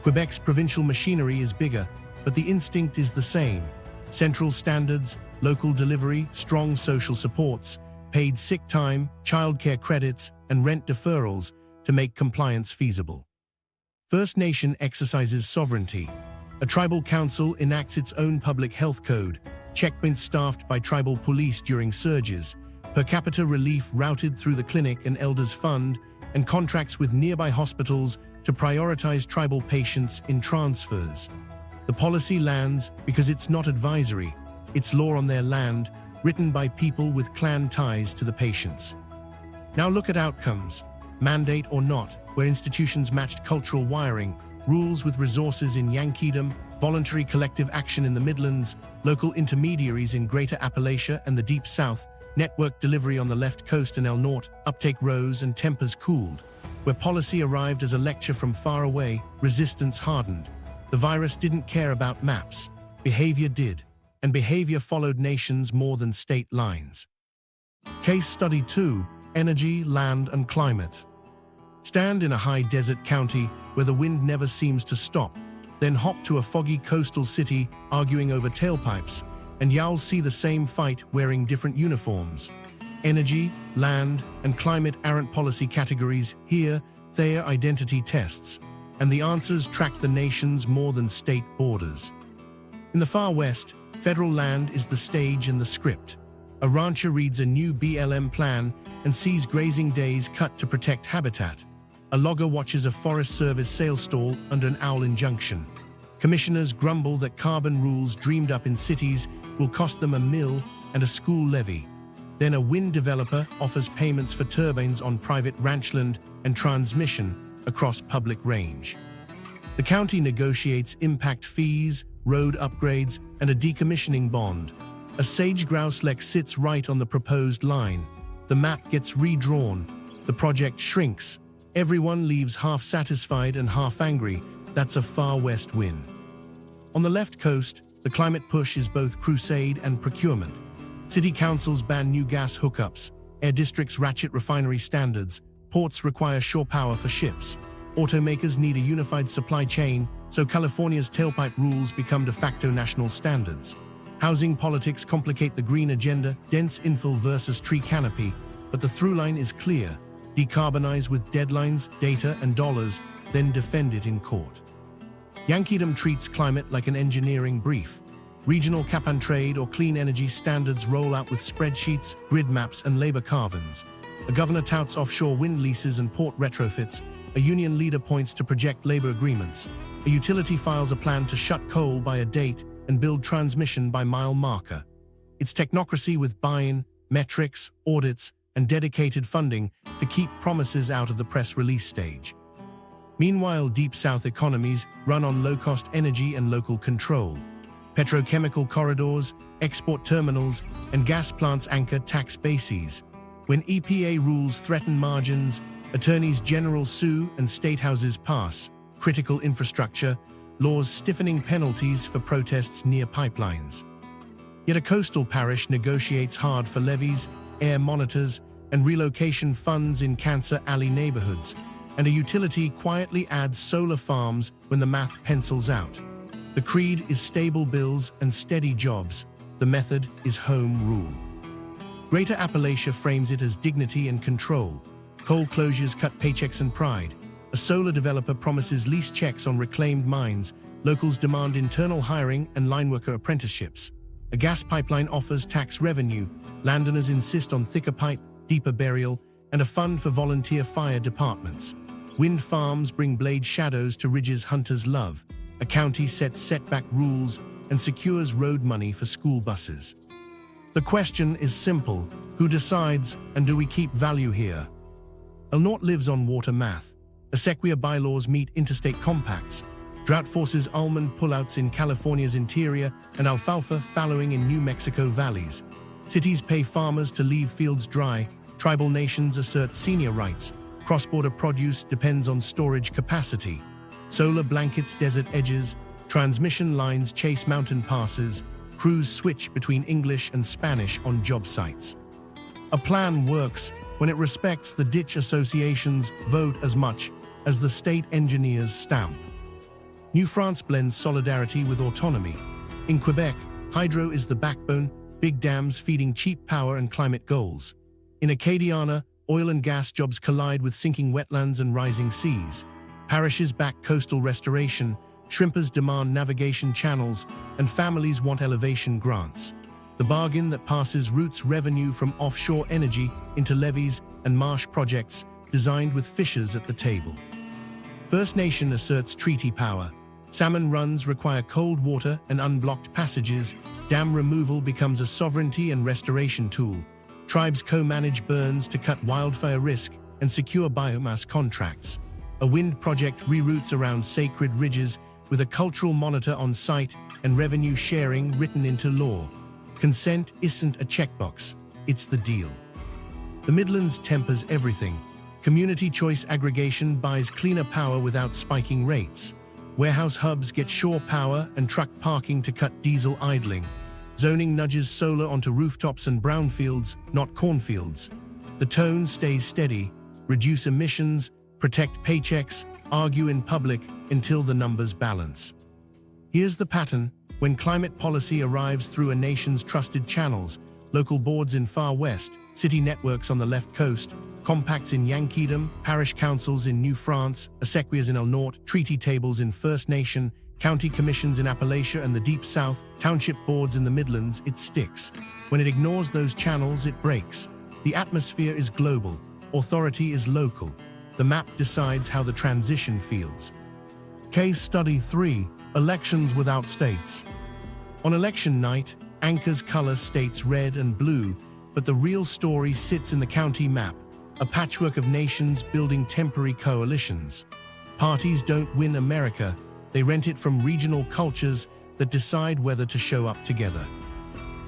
Quebec's provincial machinery is bigger, but the instinct is the same. Central standards, local delivery, strong social supports, paid sick time, childcare credits, and rent deferrals to make compliance feasible. First Nation exercises sovereignty. A tribal council enacts its own public health code, checkpoints staffed by tribal police during surges, per capita relief routed through the clinic and elders fund, and contracts with nearby hospitals to prioritize tribal patients in transfers. The policy lands because it's not advisory, it's law on their land, written by people with clan ties to the patients. Now look at outcomes, mandate or not, where institutions matched cultural wiring, rules with resources in Yankeedom, voluntary collective action in the Midlands, local intermediaries in Greater Appalachia and the Deep South, network delivery on the left coast and El Norte, uptake rose and tempers cooled. Where policy arrived as a lecture from far away, resistance hardened. The virus didn't care about maps. Behavior did. And behavior followed nations more than state lines. Case Study 2, Energy, Land and Climate. Stand in a high desert county where the wind never seems to stop, then hop to a foggy coastal city arguing over tailpipes, and you'll see the same fight wearing different uniforms. Energy, land, and climate aren't policy categories here, they're identity tests, and the answers track the nations more than state borders. In the far west, federal land is the stage and the script. A rancher reads a new BLM plan and sees grazing days cut to protect habitat. A logger watches a Forest Service sales stall under an owl injunction. Commissioners grumble that carbon rules dreamed up in cities will cost them a mill and a school levy. Then a wind developer offers payments for turbines on private ranchland and transmission across public range. The county negotiates impact fees, road upgrades, and a decommissioning bond. A sage grouse lek sits right on the proposed line. The map gets redrawn. The project shrinks. Everyone leaves half satisfied and half angry. That's a far west win. On the left coast, the climate push is both crusade and procurement. City councils ban new gas hookups, air districts ratchet refinery standards, ports require shore power for ships. Automakers need a unified supply chain, so California's tailpipe rules become de facto national standards. Housing politics complicate the green agenda, dense infill versus tree canopy, but the through line is clear: decarbonize with deadlines, data, and dollars, then defend it in court. Yankeedom treats climate like an engineering brief. Regional cap-and-trade or clean energy standards roll out with spreadsheets, grid maps, and labor carve-ins. A governor touts offshore wind leases and port retrofits. A union leader points to project labor agreements. A utility files a plan to shut coal by a date and build transmission by mile marker. It's technocracy with buy-in, metrics, audits, and dedicated funding to keep promises out of the press release stage. Meanwhile, Deep South economies run on low-cost energy and local control. Petrochemical corridors, export terminals, and gas plants anchor tax bases. When EPA rules threaten margins, attorneys general sue and state houses pass critical infrastructure laws stiffening penalties for protests near pipelines. Yet a coastal parish negotiates hard for levies, air monitors, and relocation funds in Cancer Alley neighborhoods, and a utility quietly adds solar farms when the math pencils out. The creed is stable bills and steady jobs. The method is home rule. Greater Appalachia frames it as dignity and control. Coal closures cut paychecks and pride. A solar developer promises lease checks on reclaimed mines. Locals demand internal hiring and lineworker apprenticeships. A gas pipeline offers tax revenue. Landowners insist on thicker pipe, deeper burial, and a fund for volunteer fire departments. Wind farms bring blade shadows to ridges hunters love. A county sets setback rules and secures road money for school buses. The question is simple: who decides, and do we keep value here? El Norte lives on water math. Acequia bylaws meet interstate compacts. Drought forces almond pullouts in California's interior and alfalfa fallowing in New Mexico valleys. Cities pay farmers to leave fields dry. Tribal nations assert senior rights. Cross-border produce depends on storage capacity. Solar blankets desert edges. Transmission lines chase mountain passes. Crews switch between English and Spanish on job sites. A plan works when it respects the ditch association's vote as much as the state engineer's stamp. New France blends solidarity with autonomy. In Quebec, hydro is the backbone, big dams feeding cheap power and climate goals. In Acadiana, oil and gas jobs collide with sinking wetlands and rising seas. Parishes back coastal restoration, shrimpers demand navigation channels, and families want elevation grants. The bargain that passes routes revenue from offshore energy into levees and marsh projects designed with fishers at the table. First Nation asserts treaty power. Salmon runs require cold water and unblocked passages. Dam removal becomes a sovereignty and restoration tool. Tribes co-manage burns to cut wildfire risk and secure biomass contracts. A wind project reroutes around sacred ridges with a cultural monitor on site and revenue sharing written into law. Consent isn't a checkbox, it's the deal. The Midlands tempers everything. Community choice aggregation buys cleaner power without spiking rates. Warehouse hubs get shore power and truck parking to cut diesel idling. Zoning nudges solar onto rooftops and brownfields, not cornfields. The tone stays steady: reduce emissions, protect paychecks, argue in public until the numbers balance. Here's the pattern: when climate policy arrives through a nation's trusted channels, local boards in far west, city networks on the left coast, compacts in Yankeedom, parish councils in New France, acequias in El Norte, treaty tables in First Nation, county commissions in Appalachia and the Deep South, township boards in the Midlands, it sticks. When it ignores those channels, it breaks. The atmosphere is global, authority is local. The map decides how the transition feels. Case Study 3: Elections without states. On election night, anchors color states red and blue, but the real story sits in the county map, a patchwork of nations building temporary coalitions. Parties don't win America, they rent it from regional cultures that decide whether to show up together.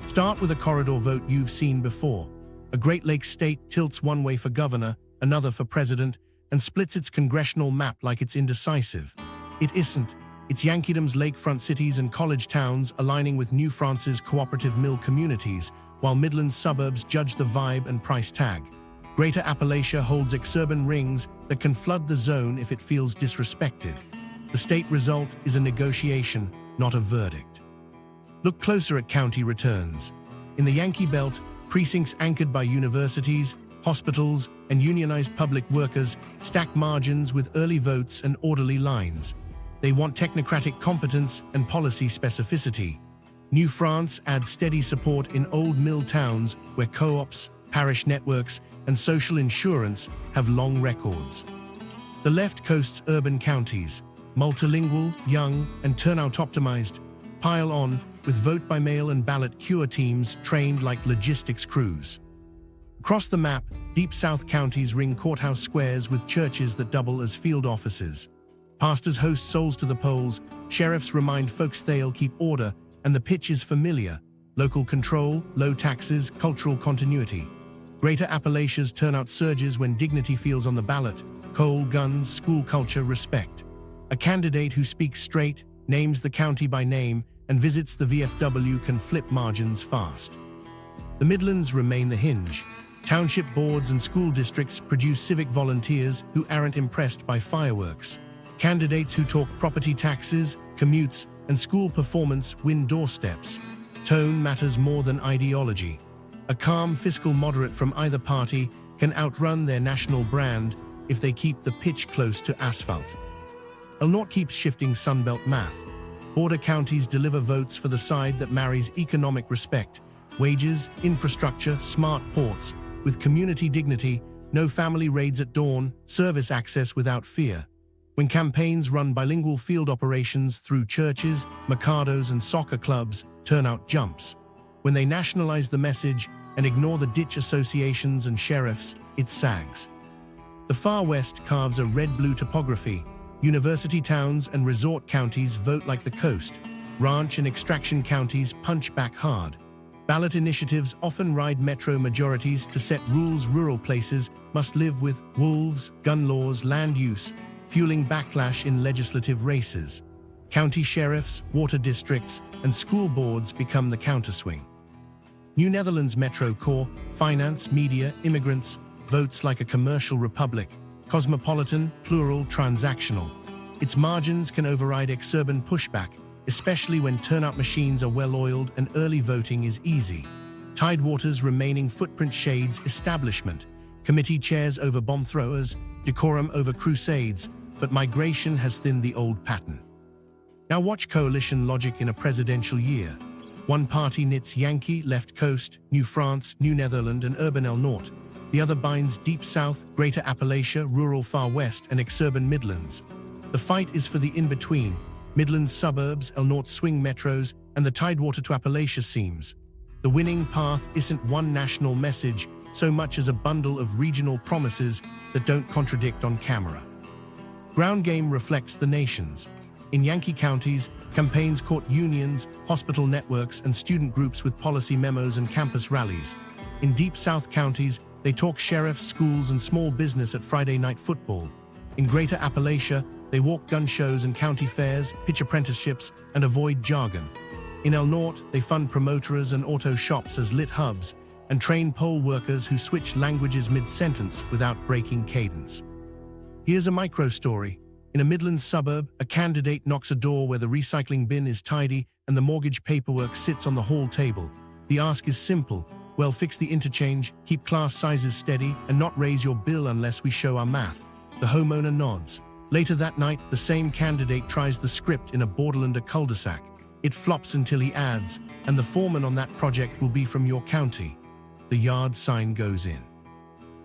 Start with a corridor vote you've seen before. A Great Lakes state tilts one way for governor, another for president, and splits its congressional map like it's indecisive. It isn't. It's Yankeedom's lakefront cities and college towns aligning with New France's cooperative mill communities, while Midlands suburbs judge the vibe and price tag. Greater Appalachia holds exurban rings that can flood the zone if it feels disrespected. The state result is a negotiation, not a verdict. Look closer at county returns. In the Yankee Belt, precincts anchored by universities, hospitals, and unionized public workers stack margins with early votes and orderly lines. They want technocratic competence and policy specificity. New France adds steady support in old mill towns where co-ops, parish networks, and social insurance have long records. The left coast's urban counties, multilingual, young, and turnout-optimized, pile on with vote-by-mail and ballot cure teams trained like logistics crews. Across the map, deep south counties ring courthouse squares with churches that double as field offices. Pastors host souls to the polls, sheriffs remind folks they'll keep order, and the pitch is familiar: local control, low taxes, cultural continuity. Greater Appalachia's turnout surges when dignity feels on the ballot: coal, guns, school culture, respect. A candidate who speaks straight, names the county by name, and visits the VFW can flip margins fast. The Midlands remain the hinge. Township boards and school districts produce civic volunteers who aren't impressed by fireworks. Candidates who talk property taxes, commutes, and school performance win doorsteps. Tone matters more than ideology. A calm fiscal moderate from either party can outrun their national brand if they keep the pitch close to asphalt. Norte keeps shifting Sunbelt math. Border counties deliver votes for the side that marries economic respect, wages, infrastructure, smart ports, with community dignity, no family raids at dawn, service access without fear. When campaigns run bilingual field operations through churches, mercados, and soccer clubs, turnout jumps. When they nationalize the message and ignore the ditch associations and sheriffs, it sags. The far west carves a red-blue topography. University towns and resort counties vote like the coast. Ranch and extraction counties punch back hard. Ballot initiatives often ride metro majorities to set rules rural places must live with: wolves, gun laws, land use, fueling backlash in legislative races. County sheriffs, water districts, and school boards become the counterswing. New Netherlands Metro Core, finance, media, immigrants, votes like a commercial republic, cosmopolitan, plural, transactional. Its margins can override exurban pushback, especially when turnout machines are well-oiled and early voting is easy. Tidewater's remaining footprint shades establishment, committee chairs over bomb throwers, decorum over crusades, but migration has thinned the old pattern. Now watch coalition logic in a presidential year. One party knits Yankee, left coast, New France, New Netherland, and urban Norte. The other binds deep south, greater Appalachia, rural far west, and exurban Midlands. The fight is for the in-between: Midlands suburbs, Norte swing metros, and the Tidewater to Appalachia seams. The winning path isn't one national message so much as a bundle of regional promises that don't contradict on camera. Ground game reflects the nations. In Yankee counties, campaigns court unions, hospital networks, and student groups with policy memos and campus rallies. In deep south counties, they talk sheriffs, schools, and small business at Friday night football. In greater Appalachia, they walk gun shows and county fairs, pitch apprenticeships, and avoid jargon. In Norte, they fund promoters and auto shops as lit hubs, and train poll workers who switch languages mid-sentence without breaking cadence. Here's a micro-story. In a Midlands suburb, a candidate knocks a door where the recycling bin is tidy and the mortgage paperwork sits on the hall table. The ask is simple: well, fix the interchange, keep class sizes steady, and not raise your bill unless we show our math. The homeowner nods. Later that night, the same candidate tries the script in a Borderland cul-de-sac. It flops until he adds, and the foreman on that project will be from your county. The yard sign goes in.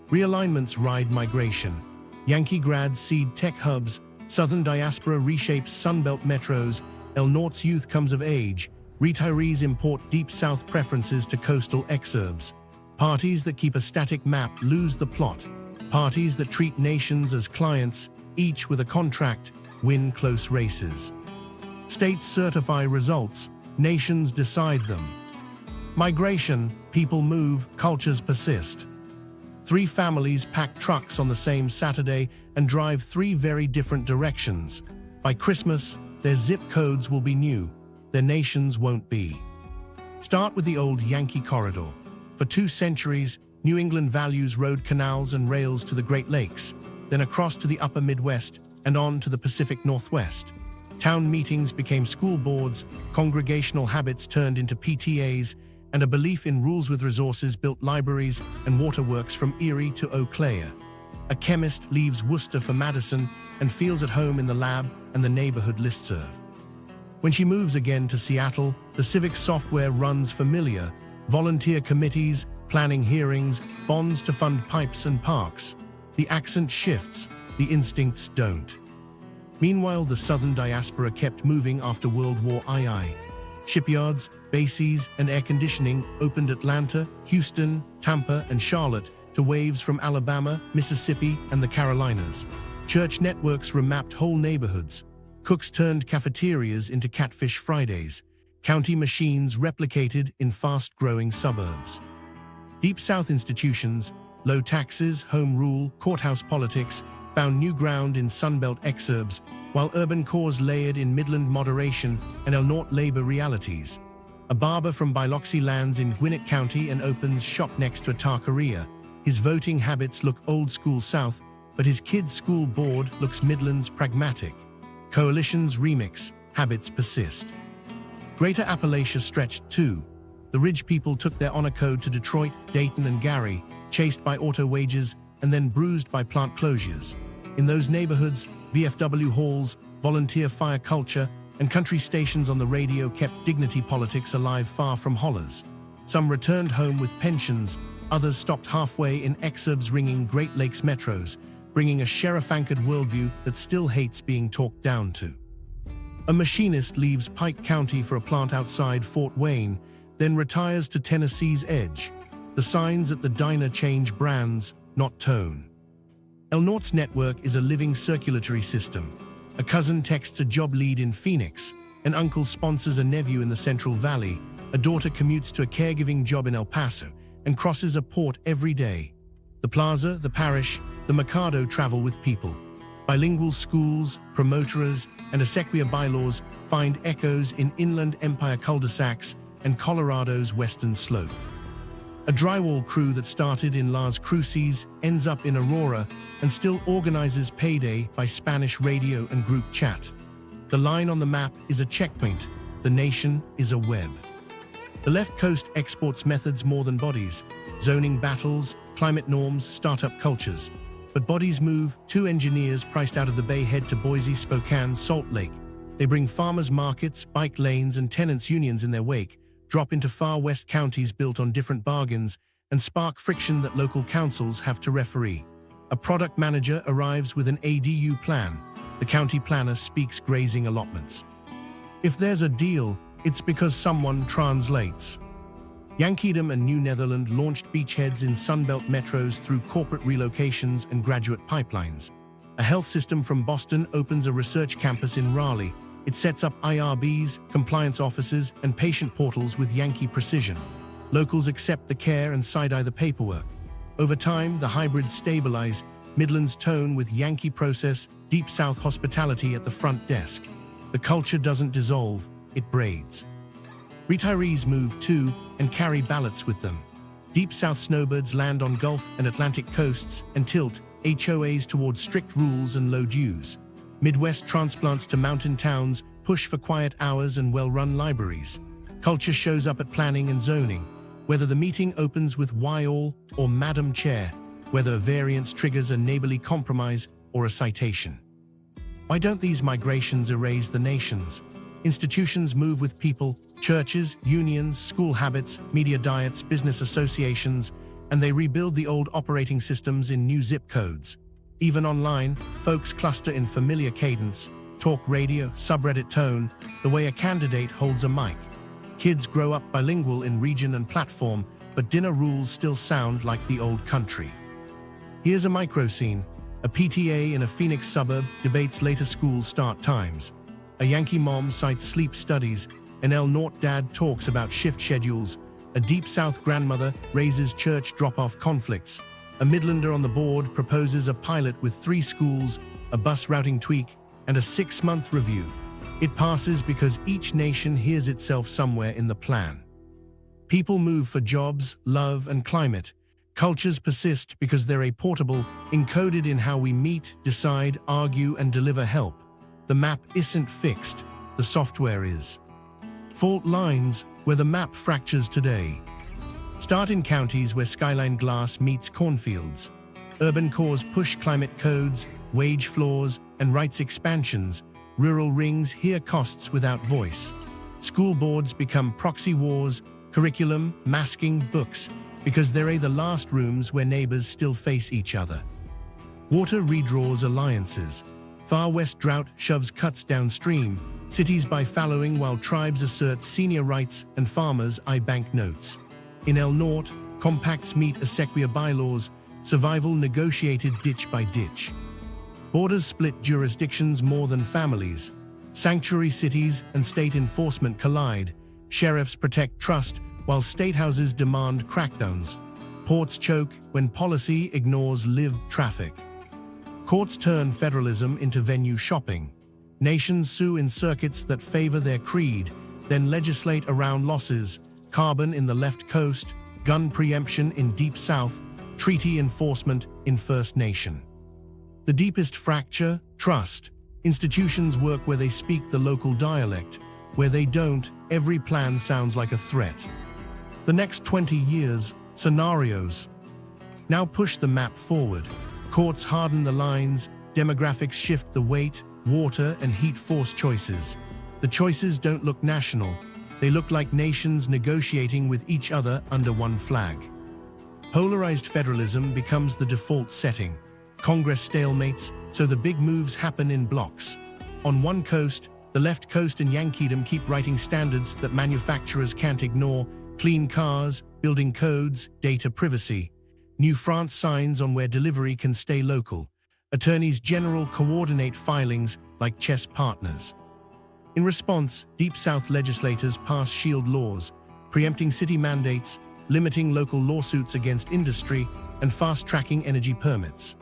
Realignments ride migration. Yankee grads seed tech hubs, Southern diaspora reshapes Sunbelt metros, Norte's youth comes of age, retirees import deep south preferences to coastal exurbs. Parties that keep a static map lose the plot. Parties that treat nations as clients, each with a contract, win close races. States certify results, nations decide them. Migration, people move, cultures persist. Three families pack trucks on the same Saturday and drive three very different directions. By Christmas, their zip codes will be new, their nations won't be. Start with the old Yankee corridor. For 2 centuries, New England values road canals and rails to the Great Lakes, then across to the upper Midwest and on to the Pacific Northwest. Town meetings became school boards, congregational habits turned into PTAs, and a belief in rules with resources built libraries and waterworks from Erie to Eau Claire. A chemist leaves Worcester for Madison and feels at home in the lab and the neighborhood listserv. When she moves again to Seattle, the civic software runs familiar: volunteer committees, planning hearings, bonds to fund pipes and parks. The accent shifts, the instincts don't. Meanwhile, the southern diaspora kept moving after World War II. Shipyards, bases, and air conditioning opened Atlanta, Houston, Tampa, and Charlotte to waves from Alabama, Mississippi, and the Carolinas. Church networks remapped whole neighborhoods. Cooks turned cafeterias into Catfish Fridays. County machines replicated in fast-growing suburbs. Deep South institutions, low taxes, home rule, courthouse politics, found new ground in Sunbelt exurbs, while urban cores layered in Midland moderation and El Norte labor realities. A barber from Biloxi lands in Gwinnett County and opens shop next to a taqueria. His voting habits look old-school South, but his kid's school board looks Midlands pragmatic. Coalitions remix, habits persist. Greater Appalachia stretched too. The Ridge people took their honor code to Detroit, Dayton, and Gary, chased by auto wages and then bruised by plant closures. In those neighborhoods, VFW halls, volunteer fire culture, and country stations on the radio kept dignity politics alive far from hollers. Some returned home with pensions, others stopped halfway in exurbs ringing Great Lakes metros, bringing a sheriff-anchored worldview that still hates being talked down to. A machinist leaves Pike County for a plant outside Fort Wayne, then retires to Tennessee's edge. The signs at the diner change brands, not tone. El Norte's network is a living circulatory system. A cousin texts a job lead in Phoenix, an uncle sponsors a nephew in the Central Valley, a daughter commutes to a caregiving job in El Paso, and crosses a port every day. The plaza, the parish, the Mercado travel with people. Bilingual schools, promotoras, and Asequia bylaws find echoes in Inland Empire cul-de-sacs and Colorado's western slope. A drywall crew that started in Las Cruces ends up in Aurora and still organizes payday by Spanish radio and group chat. The line on the map is a checkpoint. The nation is a web. The left coast exports methods more than bodies: zoning battles, climate norms, startup cultures. But bodies move. 2 engineers priced out of the Bay head to Boise, Spokane, Salt Lake. They bring farmers markets, bike lanes, and tenants unions in their wake, drop into far west counties built on different bargains, and spark friction that local councils have to referee. A product manager arrives with an ADU plan. The county planner speaks grazing allotments. If there's a deal, it's because someone translates. Yankeedom and New Netherland launched beachheads in Sunbelt metros through corporate relocations and graduate pipelines. A health system from Boston opens a research campus in Raleigh. It sets up IRBs, compliance offices, and patient portals with Yankee precision. Locals accept the care and side-eye the paperwork. Over time, the hybrids stabilize, Midlands tone with Yankee process, Deep South hospitality at the front desk. The culture doesn't dissolve, it braids. Retirees move too and carry ballots with them. Deep South snowbirds land on Gulf and Atlantic coasts and tilt HOAs towards strict rules and low dues. Midwest transplants to mountain towns push for quiet hours and well-run libraries. Culture shows up at planning and zoning, whether the meeting opens with "Why all?" or "Madam Chair," whether a variance triggers a neighborly compromise or a citation. Why don't these migrations erase the nations? Institutions move with people: churches, unions, school habits, media diets, business associations, and they rebuild the old operating systems in new zip codes. Even online, folks cluster in familiar cadence, talk radio, subreddit tone, the way a candidate holds a mic. Kids grow up bilingual in region and platform, but dinner rules still sound like the old country. Here's a micro-scene. A PTA in a Phoenix suburb debates later school start times. A Yankee mom cites sleep studies. An El Norte dad talks about shift schedules. A Deep South grandmother raises church drop-off conflicts. A Midlander on the board proposes a pilot with 3 schools, a bus routing tweak, and a 6-month review. It passes because each nation hears itself somewhere in the plan. People move for jobs, love, and climate. Cultures persist because they're portable, encoded in how we meet, decide, argue, and deliver help. The map isn't fixed, the software is. Fault lines where the map fractures today. Start in counties where skyline glass meets cornfields. Urban cores push climate codes, wage floors, and rights expansions. Rural rings hear costs without voice. School boards become proxy wars, curriculum, masking, books, because they're the last rooms where neighbors still face each other. Water redraws alliances. Far West drought shoves cuts downstream, cities buy fallowing while tribes assert senior rights and farmers eye banknotes. In El Norte, compacts meet Acequia bylaws, survival negotiated ditch by ditch. Borders split jurisdictions more than families. Sanctuary cities and state enforcement collide. Sheriffs protect trust while statehouses demand crackdowns. Ports choke when policy ignores lived traffic. Courts turn federalism into venue shopping. Nations sue in circuits that favor their creed, then legislate around losses. Carbon in the left coast, gun preemption in Deep South, treaty enforcement in First Nation. The deepest fracture, trust. Institutions work where they speak the local dialect. Where they don't, every plan sounds like a threat. The next 20 years, scenarios. Now push the map forward. Courts harden the lines, demographics shift the weight, water and heat force choices. The choices don't look national. They look like nations negotiating with each other under one flag. Polarized federalism becomes the default setting. Congress stalemates, so the big moves happen in blocks. On one coast, the left coast and Yankeedom keep writing standards that manufacturers can't ignore: clean cars, building codes, data privacy. New France signs on where delivery can stay local. Attorneys general coordinate filings like chess partners. In response, Deep South legislators pass shield laws, preempting city mandates, limiting local lawsuits against industry, and fast-tracking energy permits.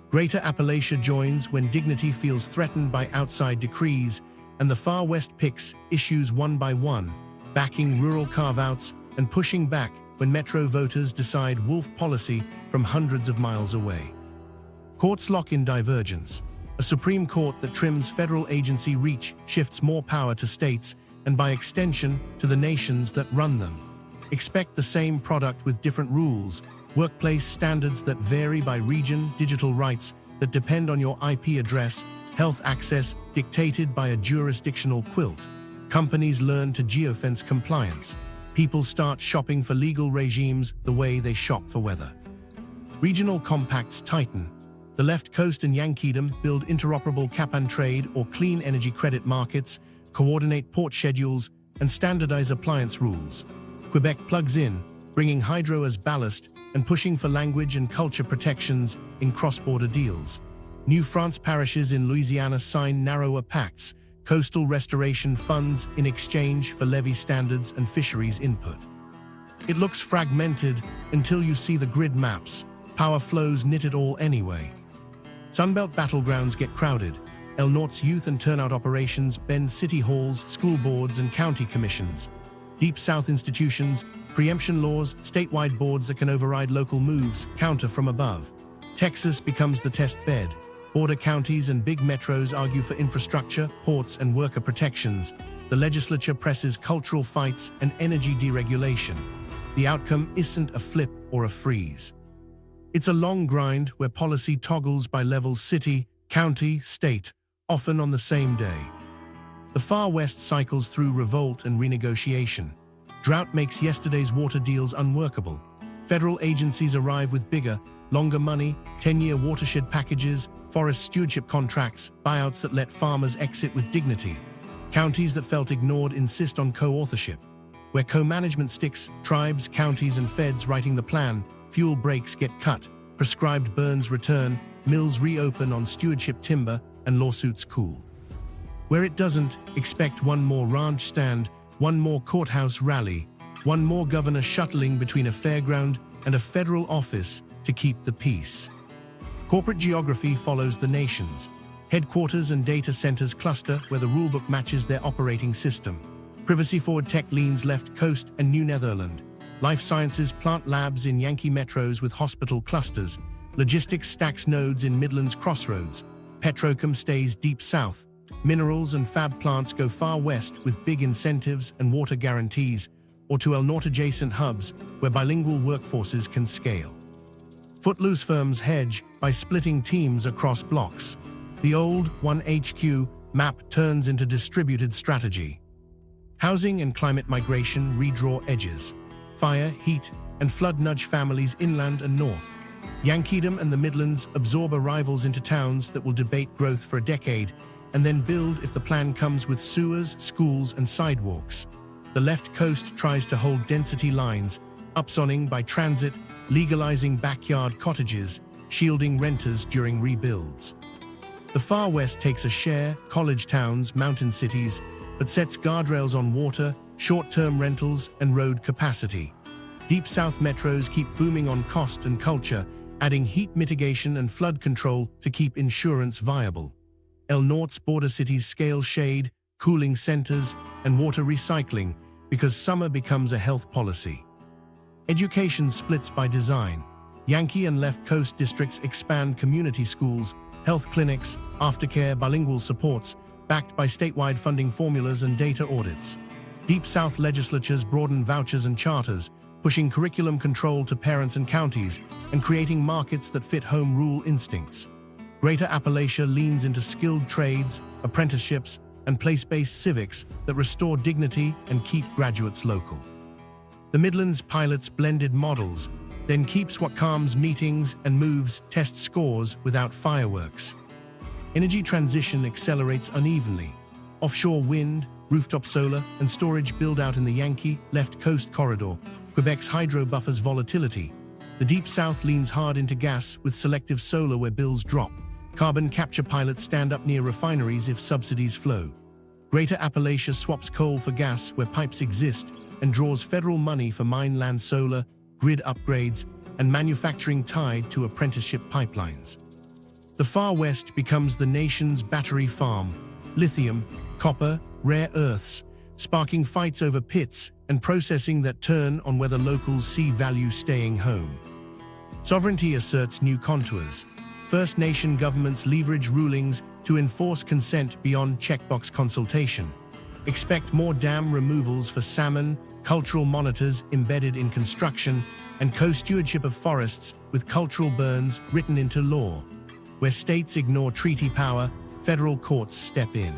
Greater Appalachia joins when dignity feels threatened by outside decrees, and the Far West picks issues one by one, backing rural carve-outs and pushing back when metro voters decide wolf policy from hundreds of miles away. Courts lock in divergence. A Supreme Court that trims federal agency reach shifts more power to states and, by extension, to the nations that run them. Expect the same product with different rules, workplace standards that vary by region, digital rights that depend on your IP address, health access dictated by a jurisdictional quilt. Companies learn to geofence compliance. People start shopping for legal regimes the way they shop for weather. Regional compacts tighten. The left coast and Yankeedom build interoperable cap-and-trade or clean energy credit markets, coordinate port schedules, and standardize appliance rules. Quebec plugs in, bringing hydro as ballast and pushing for language and culture protections in cross-border deals. New France parishes in Louisiana sign narrower pacts, coastal restoration funds in exchange for levee standards and fisheries input. It looks fragmented until you see the grid maps. Power flows knit it all anyway. Sunbelt battlegrounds get crowded. El Norte's youth and turnout operations bend city halls, school boards, and county commissions. Deep South institutions, preemption laws, statewide boards that can override local moves, counter from above. Texas becomes the test bed. Border counties and big metros argue for infrastructure, ports, and worker protections. The legislature presses cultural fights and energy deregulation. The outcome isn't a flip or a freeze. It's a long grind where policy toggles by level: city, county, state, often on the same day. The Far West cycles through revolt and renegotiation. Drought makes yesterday's water deals unworkable. Federal agencies arrive with bigger, longer money, 10-year watershed packages, forest stewardship contracts, buyouts that let farmers exit with dignity. Counties that felt ignored insist on co-authorship. Where co-management sticks, tribes, counties, and feds writing the plan, fuel breaks get cut, prescribed burns return, mills reopen on stewardship timber, and lawsuits cool. Where it doesn't, expect one more ranch stand, one more courthouse rally, one more governor shuttling between a fairground and a federal office to keep the peace. Corporate geography follows the nations. Headquarters and data centers cluster where the rulebook matches their operating system. Privacy-forward tech leans left coast and New Netherland. Life sciences plant labs in Yankee metros with hospital clusters. Logistics stacks nodes in Midlands crossroads. Petrochem stays deep south. Minerals and fab plants go far west with big incentives and water guarantees, or to El Norte adjacent hubs where bilingual workforces can scale. Footloose firms hedge by splitting teams across blocks. The old 1HQ map turns into distributed strategy. Housing and climate migration redraw edges. Fire, heat, and flood nudge families inland and north. Yankeedom and the Midlands absorb arrivals into towns that will debate growth for a decade and then build if the plan comes with sewers, schools, and sidewalks. The left coast tries to hold density lines, upzoning by transit, legalizing backyard cottages, shielding renters during rebuilds. The far west takes a share, college towns, mountain cities, but sets guardrails on water, short-term rentals, and road capacity. Deep south metros keep booming on cost and culture, adding heat mitigation and flood control to keep insurance viable. El Norte's border cities scale shade, cooling centers, and water recycling because summer becomes a health policy. Education splits by design. Yankee and left coast districts expand community schools, health clinics, aftercare, bilingual supports, backed by statewide funding formulas and data audits. Deep South legislatures broaden vouchers and charters, pushing curriculum control to parents and counties, and creating markets that fit home rule instincts. Greater Appalachia leans into skilled trades, apprenticeships, and place-based civics that restore dignity and keep graduates local. The Midlands pilots blended models, then keeps what calms meetings and moves test scores without fireworks. Energy transition accelerates unevenly. Offshore wind, rooftop solar, and storage build out in the Yankee left coast corridor. Quebec's hydro buffers volatility. The Deep South leans hard into gas with selective solar where bills drop. Carbon capture pilots stand up near refineries if subsidies flow. Greater Appalachia swaps coal for gas where pipes exist and draws federal money for mine-land solar, grid upgrades, and manufacturing tied to apprenticeship pipelines. The far west becomes the nation's battery farm. Lithium, copper, rare earths, sparking fights over pits and processing that turn on whether locals see value staying home. Sovereignty asserts new contours. First Nation governments leverage rulings to enforce consent beyond checkbox consultation. Expect more dam removals for salmon, cultural monitors embedded in construction, and co-stewardship of forests with cultural burns written into law. Where states ignore treaty power, federal courts step in.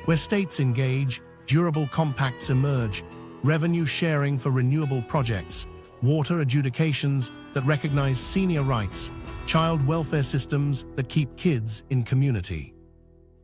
Where states engage, durable compacts emerge, revenue sharing for renewable projects, water adjudications that recognize senior rights, child welfare systems that keep kids in community.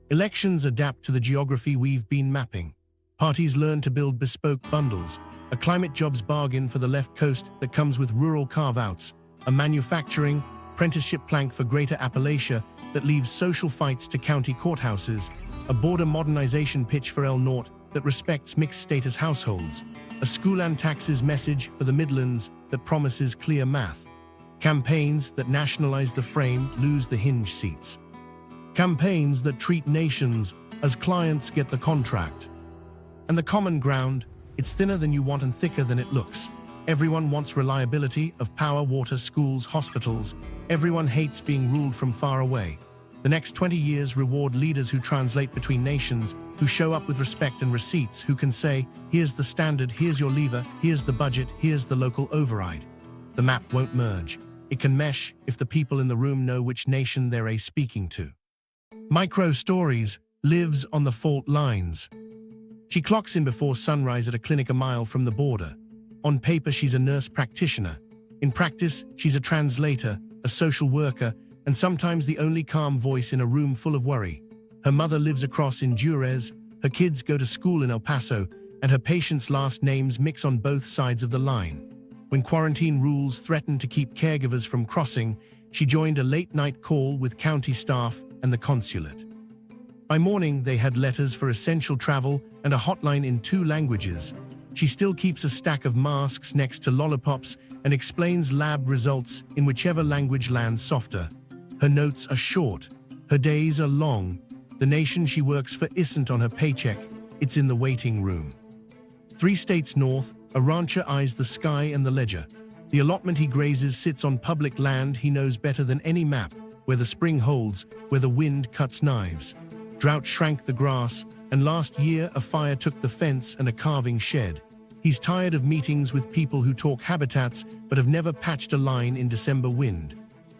Elections adapt to the geography we've been mapping. Parties learn to build bespoke bundles, a climate jobs bargain for the left coast that comes with rural carve-outs, a manufacturing, apprenticeship plank for Greater Appalachia that leaves social fights to county courthouses, a border modernization pitch for El Norte that respects mixed-status households, a school and taxes message for the Midlands that promises clear math. Campaigns that nationalize the frame lose the hinge seats. Campaigns that treat nations as clients get the contract. And the common ground, it's thinner than you want and thicker than it looks. Everyone wants reliability of power, water, schools, hospitals. Everyone hates being ruled from far away. The next 20 years reward leaders who translate between nations, who show up with respect and receipts, who can say, here's the standard, here's your lever, here's the budget, here's the local override. The map won't merge. It can mesh if the people in the room know which nation they're speaking to. Micro Stories lives on the fault lines. She clocks in before sunrise at a clinic a mile from the border. On paper, she's a nurse practitioner. In practice, she's a translator, a social worker, and sometimes the only calm voice in a room full of worry. Her mother lives across in Juarez, her kids go to school in El Paso, and her patients' last names mix on both sides of the line. When quarantine rules threatened to keep caregivers from crossing, she joined a late-night call with county staff and the consulate. By morning, they had letters for essential travel and a hotline in 2 languages. She still keeps a stack of masks next to lollipops and explains lab results in whichever language lands softer. Her notes are short. Her days are long. The nation she works for isn't on her paycheck, it's in the waiting room. 3 states north, a rancher eyes the sky and the ledger. The allotment he grazes sits on public land he knows better than any map, where the spring holds, where the wind cuts knives. Drought shrank the grass, and last year a fire took the fence and a carving shed. He's tired of meetings with people who talk habitats but have never patched a line in December wind.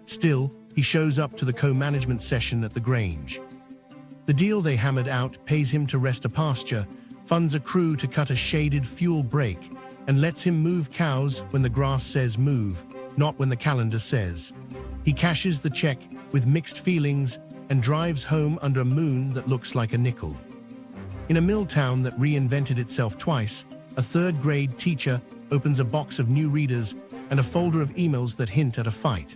Still, he shows up to the co-management session at the Grange. The deal they hammered out pays him to rest a pasture, funds a crew to cut a shaded fuel break, and lets him move cows when the grass says move, not when the calendar says. He cashes the check with mixed feelings and drives home under a moon that looks like a nickel. In a mill town that reinvented itself twice, a 3rd grade teacher opens a box of new readers and a folder of emails that hint at a fight.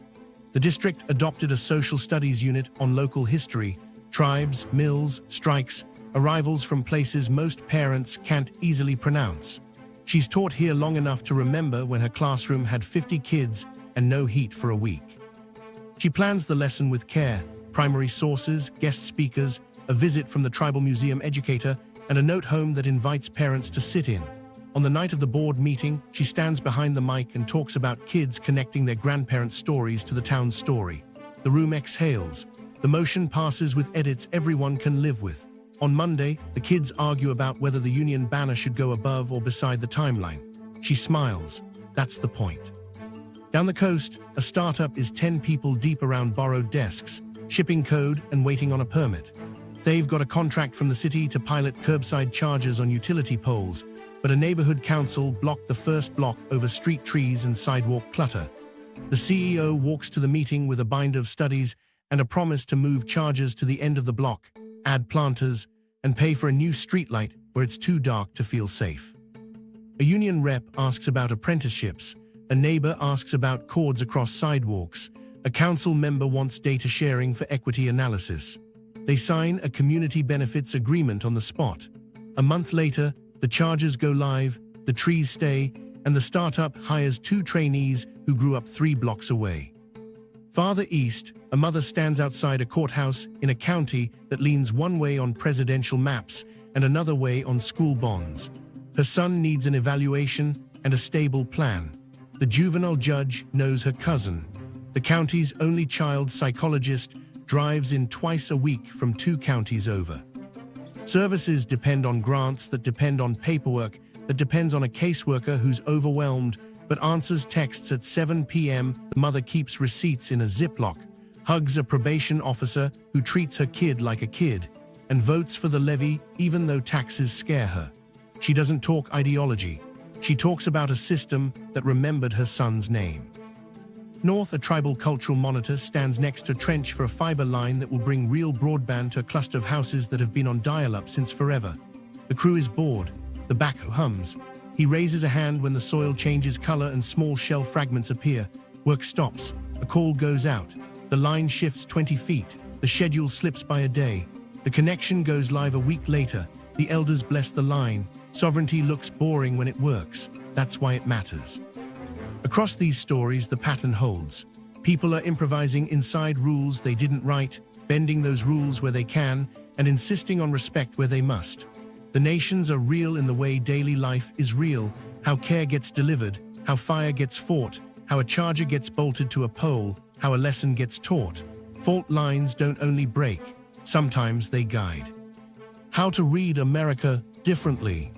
The district adopted a social studies unit on local history, tribes, mills, strikes, arrivals from places most parents can't easily pronounce. She's taught here long enough to remember when her classroom had 50 kids and no heat for a week. She plans the lesson with care, primary sources, guest speakers, a visit from the tribal museum educator, and a note home that invites parents to sit in. On the night of the board meeting, she stands behind the mic and talks about kids connecting their grandparents' stories to the town's story. The room exhales. The motion passes with edits everyone can live with. On Monday, the kids argue about whether the Union banner should go above or beside the timeline. She smiles. That's the point. Down the coast, a startup is 10 people deep around borrowed desks, shipping code and waiting on a permit. They've got a contract from the city to pilot curbside chargers on utility poles, but a neighborhood council blocked the first block over street trees and sidewalk clutter. The CEO walks to the meeting with a binder of studies and a promise to move chargers to the end of the block, add planters, and pay for a new streetlight where it's too dark to feel safe. A union rep asks about apprenticeships, a neighbor asks about cords across sidewalks, a council member wants data sharing for equity analysis. They sign a community benefits agreement on the spot. A month later, the chargers go live, the trees stay, and the startup hires 2 trainees who grew up 3 blocks away. Farther east, a mother stands outside a courthouse in a county that leans one way on presidential maps and another way on school bonds. Her son needs an evaluation and a stable plan. The juvenile judge knows her cousin. The county's only child psychologist drives in twice a week from 2 counties over. Services depend on grants that depend on paperwork that depends on a caseworker who's overwhelmed but answers texts at 7 p.m. The mother keeps receipts in a Ziploc, hugs a probation officer who treats her kid like a kid, and votes for the levy even though taxes scare her. She doesn't talk ideology. She talks about a system that remembered her son's name. North, a tribal cultural monitor stands next to a trench for a fiber line that will bring real broadband to a cluster of houses that have been on dial-up since forever. The crew is bored. The backhoe hums. He raises a hand when the soil changes color and small shell fragments appear. Work stops. A call goes out. The line shifts 20 feet. The schedule slips by a day. The connection goes live a week later. The elders bless the line. Sovereignty looks boring when it works. That's why it matters. Across these stories, the pattern holds. People are improvising inside rules they didn't write, bending those rules where they can, and insisting on respect where they must. The nations are real in the way daily life is real, how care gets delivered, how fire gets fought, how a charger gets bolted to a pole, how a lesson gets taught. Fault lines don't only break, sometimes they guide. How to read America differently.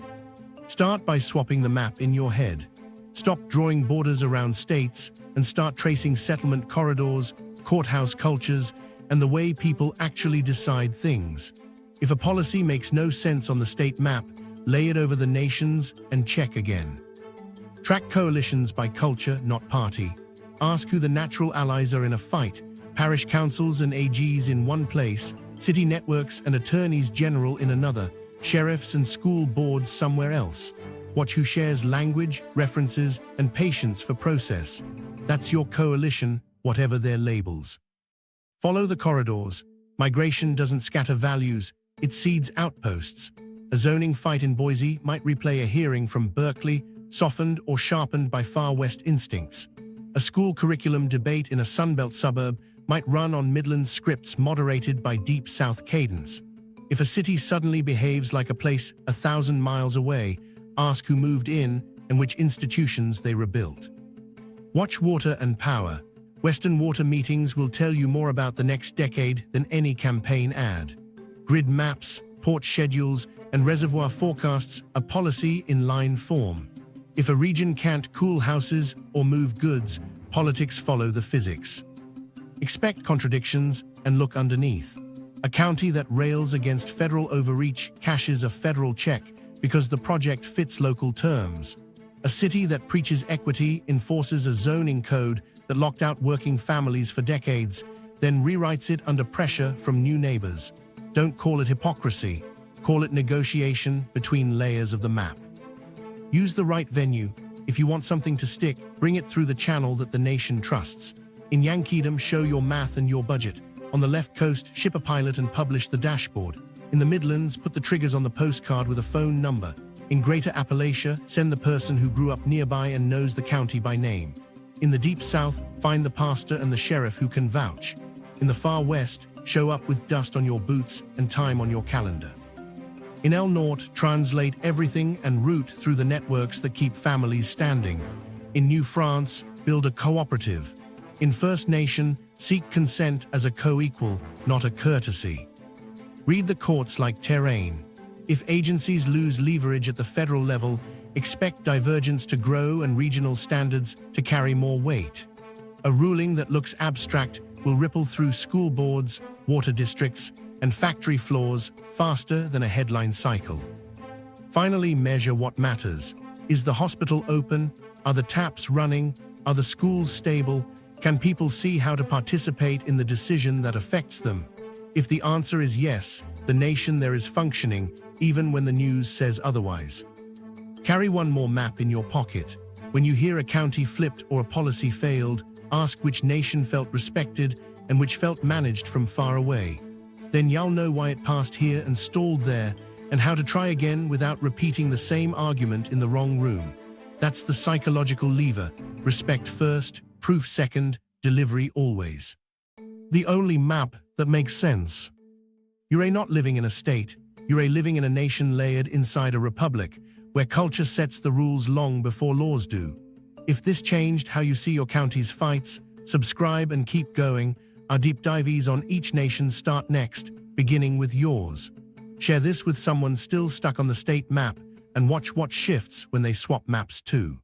Start by swapping the map in your head. Stop drawing borders around states and start tracing settlement corridors, courthouse cultures, and the way people actually decide things. If a policy makes no sense on the state map, lay it over the nations and check again. Track coalitions by culture, not party. Ask who the natural allies are in a fight. Parish councils and AGs in one place, city networks and attorneys general in another, sheriffs and school boards somewhere else. Watch who shares language, references, and patience for process. That's your coalition, whatever their labels. Follow the corridors. Migration doesn't scatter values, it seeds outposts. A zoning fight in Boise might replay a hearing from Berkeley, softened or sharpened by Far West instincts. A school curriculum debate in a Sunbelt suburb might run on Midlands scripts moderated by Deep South cadence. If a city suddenly behaves like a place 1,000 miles away, ask who moved in and which institutions they rebuilt. Watch Water and Power. Western Water meetings will tell you more about the next decade than any campaign ad. Grid maps, port schedules, and reservoir forecasts are policy in line form. If a region can't cool houses or move goods, politics follow the physics. Expect contradictions and look underneath. A county that rails against federal overreach cashes a federal check because the project fits local terms. A city that preaches equity enforces a zoning code that locked out working families for decades, then rewrites it under pressure from new neighbors. Don't call it hypocrisy. Call it negotiation between layers of the map. Use the right venue. If you want something to stick, bring it through the channel that the nation trusts. In Yankeedom, show your math and your budget. On the left coast, ship a pilot and publish the dashboard. In the Midlands, put the triggers on the postcard with a phone number. In Greater Appalachia, send the person who grew up nearby and knows the county by name. In the Deep South, find the pastor and the sheriff who can vouch. In the Far West, show up with dust on your boots and time on your calendar. In El Norte, translate everything and route through the networks that keep families standing. In New France, build a cooperative. In First Nation, seek consent as a co-equal, not a courtesy. Read the courts like terrain. If agencies lose leverage at the federal level, expect divergence to grow and regional standards to carry more weight. A ruling that looks abstract will ripple through school boards, water districts, and factory floors faster than a headline cycle. Finally, measure what matters. Is the hospital open? Are the taps running? Are the schools stable? Can people see how to participate in the decision that affects them? If the answer is yes, the nation there is functioning, even when the news says otherwise. Carry one more map in your pocket. When you hear a county flipped or a policy failed, ask which nation felt respected and which felt managed from far away. Then you'll know why it passed here and stalled there, and how to try again without repeating the same argument in the wrong room. That's the psychological lever. Respect first, proof second, delivery always. The only map that makes sense. You're not living in a state, you're living in a nation layered inside a republic, where culture sets the rules long before laws do. If this changed how you see your county's fights, subscribe and keep going. Our deep dives on each nation start next, beginning with yours. Share this with someone still stuck on the state map, and watch what shifts when they swap maps too.